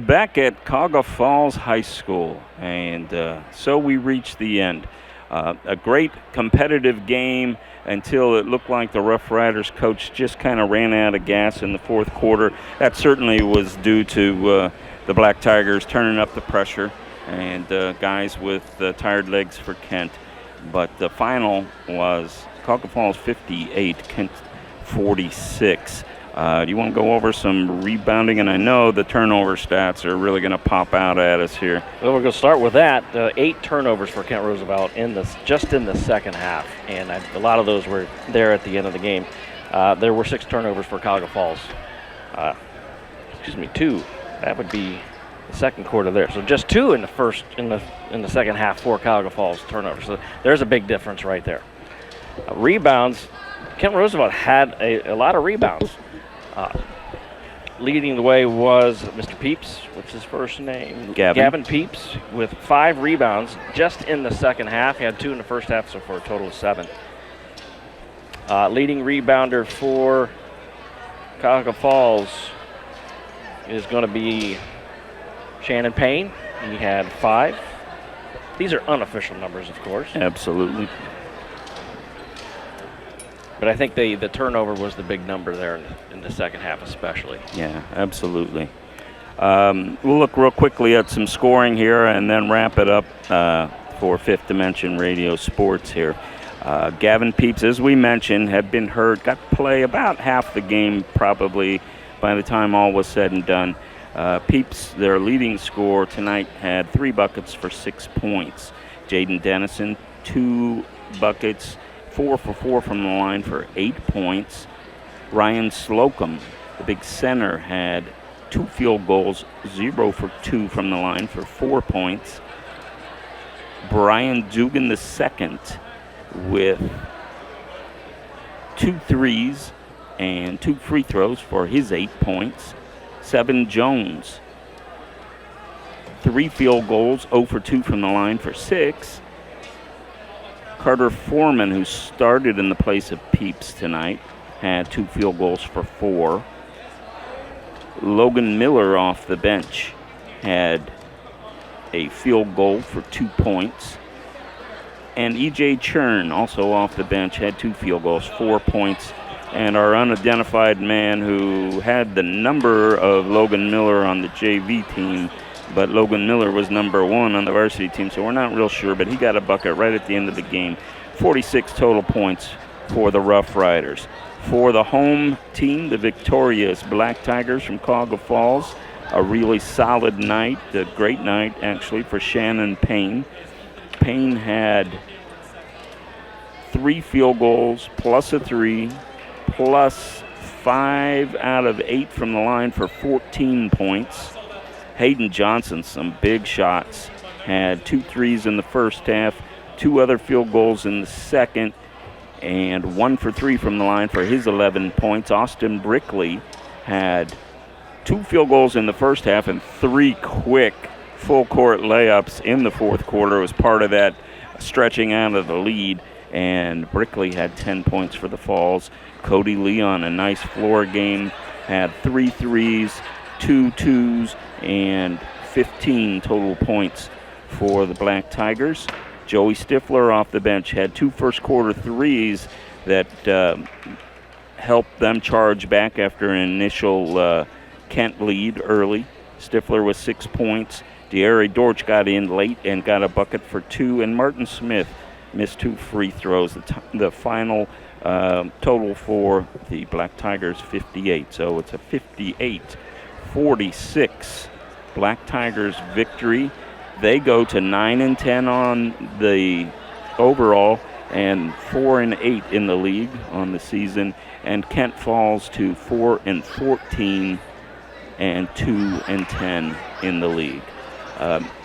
back at Cuyahoga Falls High School, and so we reach the end. A great competitive game until it looked like the Rough Riders coach just kind of ran out of gas in the fourth quarter. That certainly was due to the Black Tigers turning up the pressure and guys with tired legs for Kent. But the final was Cuyahoga Falls 58, Kent 46. Do you want to go over some rebounding? And I know the turnover stats are really going to pop out at us here. Well, we're going to start with that. 8 turnovers for Kent Roosevelt just in the second half, and a lot of those were there at the end of the game. There were 6 turnovers for Cuyahoga Falls. 2. That would be the second quarter there. So just 2 in the second half for Cuyahoga Falls turnovers. So there's a big difference right there. Rebounds. Kent Roosevelt had a lot of rebounds. Leading the way was Mr. Peeps. What's his first name? Gavin Peeps with 5 rebounds just in the second half. He had 2 in the first half, so for a total of 7. Leading rebounder for Cuyahoga Falls is going to be Shannon Payne. He had 5. These are unofficial numbers, of course. Absolutely. But I think the turnover was the big number there in the second half especially. Yeah, absolutely. We'll look real quickly at some scoring here and then wrap it up for Fifth Dimension Radio Sports here. Gavin Peeps, as we mentioned, had been hurt, got to play about half the game probably by the time all was said and done. Peeps, their leading scorer tonight, had 3 buckets for 6 points. Jaden Dennison, 2 buckets, 4 for 4 from the line for 8 points. Ryan Slocum, the big center, had 2 field goals, 0 for 2 from the line for 4 points. Brian Dugan II with 2 threes and 2 free throws for his 8 points. Seven Jones, 3 field goals, 0 for 2 from the line for 6. Carter Foreman, who started in the place of Peeps tonight, had 2 field goals for 4. Logan Miller off the bench had a field goal for 2 points. And E.J. Churn, also off the bench, had 2 field goals, 4 points. And our unidentified man who had the number of Logan Miller on the JV team, but Logan Miller was number 1 on the varsity team, so we're not real sure, but he got a bucket right at the end of the game. 46 total points for the Rough Riders. For the home team, the victorious Black Tigers from Cuyahoga Falls, a really solid night, a great night actually for Shannon Payne. Payne had 3 field goals plus a 3, plus 5 out of 8 from the line for 14 points. Hayden Johnson, some big shots, had 2 threes in the first half, 2 other field goals in the second, and 1 for 3 from the line for his 11 points. Austin Brickley had 2 field goals in the first half and 3 quick full-court layups in the fourth quarter. It was part of that stretching out of the lead, and Brickley had 10 points for the Falls. Cody Leon, a nice floor game, had 3 threes, 2 twos, and 15 total points for the Black Tigers. Joey Stifler off the bench had 2 first-quarter threes that helped them charge back after an initial Kent lead early. Stifler with 6 points. De'Ari Dortch got in late and got a bucket for 2, and Martin Smith missed 2 free throws. The final total for the Black Tigers, 58. So it's a 58-46 Black Tigers victory. They go to 9-10 on the overall and 4-8 in the league on the season, and Kent falls to 4-14 and 2-10 in the league.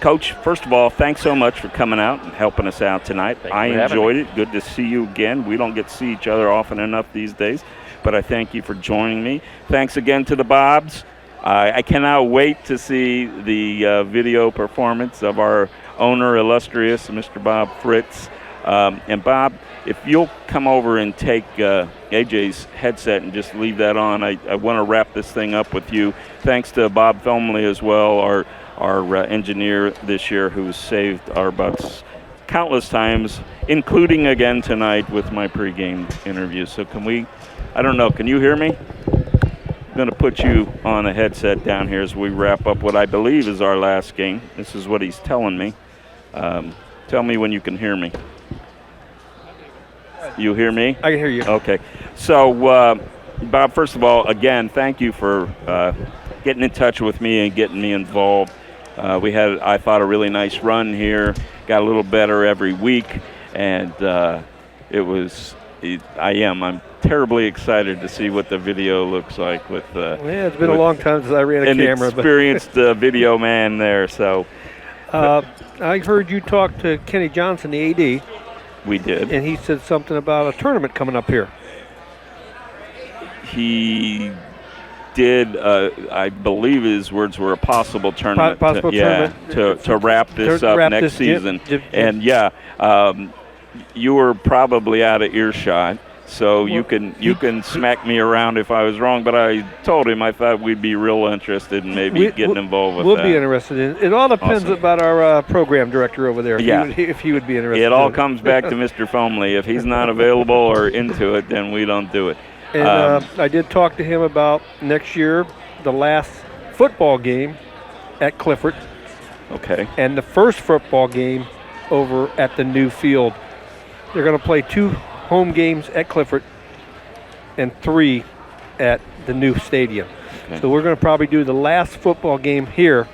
Coach, first of all, thanks so much for coming out and helping us out tonight. I enjoyed it. Good to see you again. We don't get to see each other often enough these days, but I thank you for joining me. Thanks again to the Bobs. I cannot wait to see the video performance of our owner, illustrious Mr. Bob Fritz. And Bob, if you'll come over and take AJ's headset and just leave that on, I want to wrap this thing up with you. Thanks to Bob Felmley as well, our engineer this year, who's saved our butts countless times, including again tonight with my pregame interview. So can you hear me? I'm going to put you on a headset down here as we wrap up what I believe is our last game. This is what he's telling me. Tell me when you can hear me. You hear me? I can hear you. Okay. So, Bob, first of all, again, thank you for getting in touch with me and getting me involved. We had, I thought, a really nice run here. Got a little better every week, and I'm terribly excited to see what the video looks like with. Yeah, it's been a long time since I ran a camera. An experienced video man there. So, I heard you talk to Kenny Johnson, the AD. We did. And he said something about a tournament coming up here. He did, I believe his words were a possible tournament. Tournament. To wrap this up next season. And you were probably out of earshot, so you can smack me around if I was wrong. But I told him I thought we'd be real interested in maybe getting involved with that. We'll be interested in it. It all depends about our program director over there. If he would be interested. It all comes back to Mr. Felmley. If he's not available or into it, then we don't do it. And I did talk to him about next year, the last football game at Clifford. Okay. And the first football game over at the new field. They're going to play 2 home games at Clifford and 3 at the new stadium. Okay. So we're going to probably do the last football game here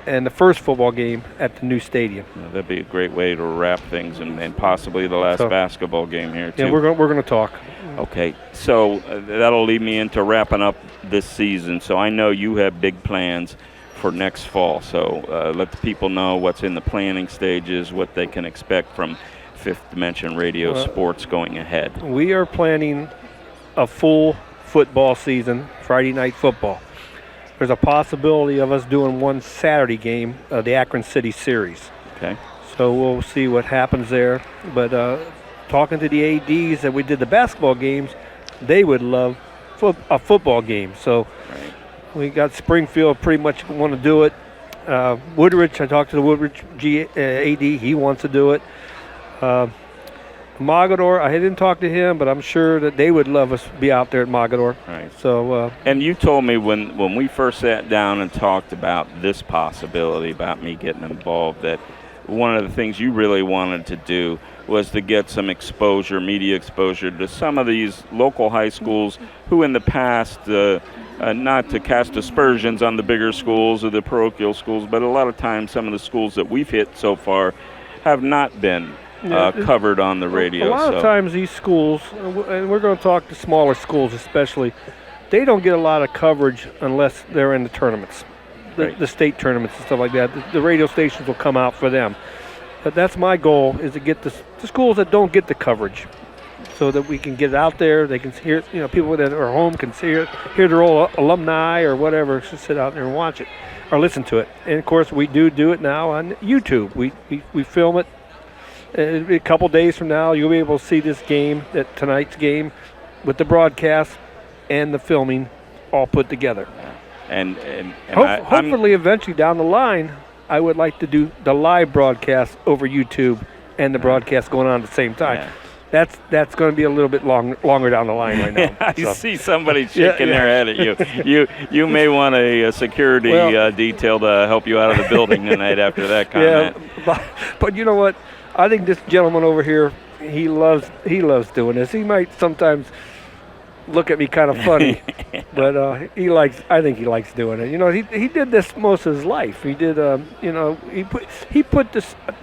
and the first football game at the new stadium. Yeah, that'd be a great way to wrap things, and possibly the last basketball game here too. Yeah, we're going to talk. Okay, so that'll lead me into wrapping up this season. So I know you have big plans for next fall. So let the people know what's in the planning stages, what they can expect from Fifth Dimension Radio Sports going ahead. We are planning a full football season, Friday night football. There's a possibility of us doing one Saturday game, the Akron City Series. Okay. So we'll see what happens there. But talking to the ADs that we did the basketball games, they would love a football game. So we got Springfield pretty much want to do it. Woodridge, I talked to the Woodridge AD, he wants to do it. Mogador, I didn't talk to him, but I'm sure that they would love us to be out there at Mogador. Right. So. And you told me when we first sat down and talked about this possibility about me getting involved, that one of the things you really wanted to do was to get some exposure, media exposure to some of these local high schools who in the past, not to cast aspersions on the bigger schools or the parochial schools, but a lot of times some of the schools that we've hit so far have not been covered on the radio. A lot of times these schools, and we're going to talk to smaller schools especially, they don't get a lot of coverage unless they're in the tournaments, the state tournaments and stuff like that. The radio stations will come out for them. But that's my goal, is to get the schools that don't get the coverage so that we can get it out there. They can hear, people that are home can hear their old alumni or whatever, just sit out there and watch it or listen to it. And, of course, we do it now on YouTube. We film it. A couple days from now, you'll be able to see this game, tonight's game, with the broadcast and the filming all put together. And hopefully, eventually down the line, I would like to do the live broadcast over YouTube and the broadcast going on at the same time. Yeah. That's going to be a little bit longer down the line right now. I see somebody shaking their head at you. You may want a security detail to help you out of the building tonight after that comment. Yeah, but you know what? I think this gentleman over here, he loves doing this. He might sometimes look at me kind of funny, but I think he likes doing it. He did this most of his life. He did, he put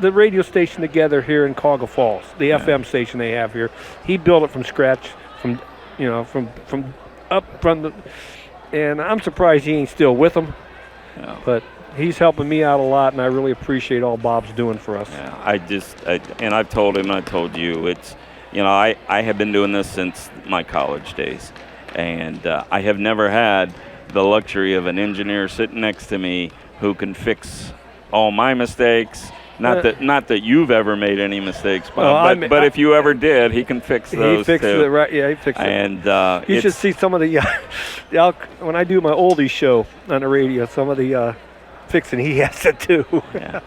the radio station together here in Cuyahoga Falls, the FM station they have here. He built it from scratch, from up from the, and I'm surprised he ain't still with them, but he's helping me out a lot, and I really appreciate all Bob's doing for us. Yeah, and I've told him, I told you, it's, I have been doing this since my college days, and I have never had the luxury of an engineer sitting next to me who can fix all my mistakes Not that you've ever made any mistakes, Bob, but if you ever did, he can fix those. He fixed too. it, right? Yeah, he fixed it. And you should see some of the when I do my oldies show on the radio, some of the fixing he has to do. Yeah,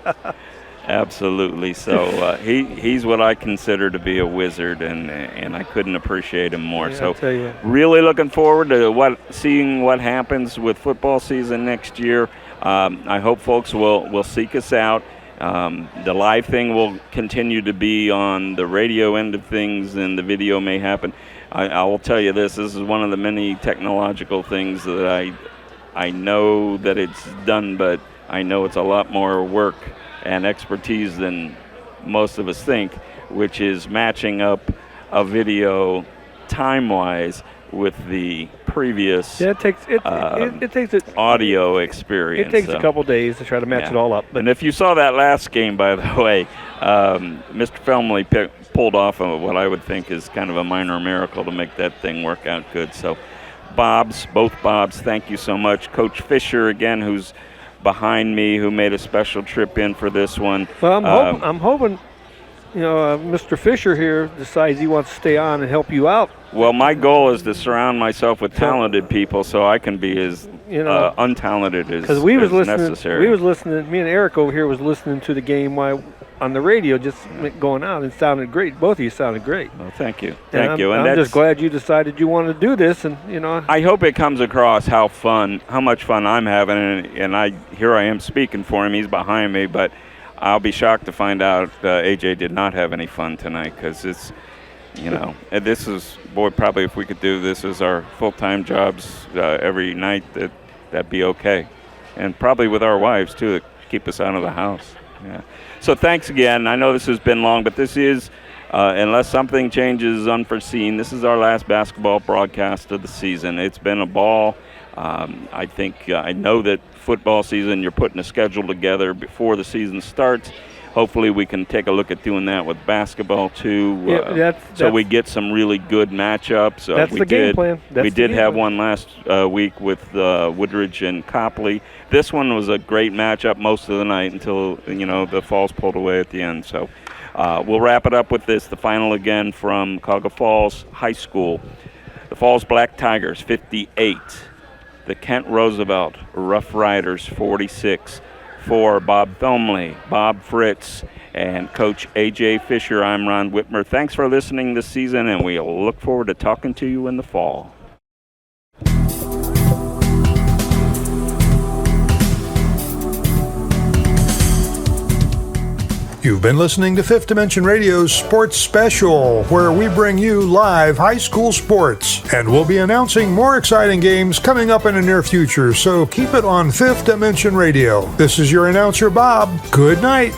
absolutely. So he's what I consider to be a wizard, and I couldn't appreciate him more. Yeah, so I'll tell you. really looking forward to seeing what happens with football season next year. I hope folks will seek us out. The live thing will continue to be on the radio end of things, and the video may happen. I will tell you this is one of the many technological things that I know that it's done, but I know it's a lot more work and expertise than most of us think, which is matching up a video time-wise with the previous it takes audio experience. It takes a couple days to try to match it all up. But and if you saw that last game, by the way, Mr. Felmley pulled off of what I would think is kind of a minor miracle to make that thing work out good. So both Bobs, thank you so much. Coach Fisher, again, who's behind me, who made a special trip in for this one. Well, I'm hoping Mr. Fisher here decides he wants to stay on and help you out. Well, my goal is to surround myself with talented people so I can be as untalented as necessary. We was listening. Me and Eric over here was listening to the game on the radio, just going out, and it sounded great. Both of you sounded great. Well, thank you. Thank you. And I'm just glad you decided you wanted to do this, and I hope it comes across how much fun I'm having, and here I am speaking for him. He's behind me, but I'll be shocked to find out AJ did not have any fun tonight, because it's, this is, probably if we could do this as our full-time jobs every night, that'd be okay. And probably with our wives, too, to keep us out of the house. Yeah. So thanks again. I know this has been long, but this is, unless something changes unforeseen, this is our last basketball broadcast of the season. It's been a ball. I think I know that football season, you're putting a schedule together before the season starts. Hopefully we can take a look at doing that with basketball too, so we get some really good matchups. That's the game plan. We did have one last week with Woodridge and Copley. This one was a great matchup most of the night until the Falls pulled away at the end. So we'll wrap it up with this. The final again from Cuyahoga Falls High School. The Falls Black Tigers 58. The Kent Roosevelt Rough Riders 46. For Bob Felmley, Bob Fritz, and Coach A.J. Fisher, I'm Ron Whitmer. Thanks for listening this season, and we'll look forward to talking to you in the fall. You've been listening to Fifth Dimension Radio's Sports Special, where we bring you live high school sports. And we'll be announcing more exciting games coming up in the near future, so keep it on Fifth Dimension Radio. This is your announcer, Bob. Good night.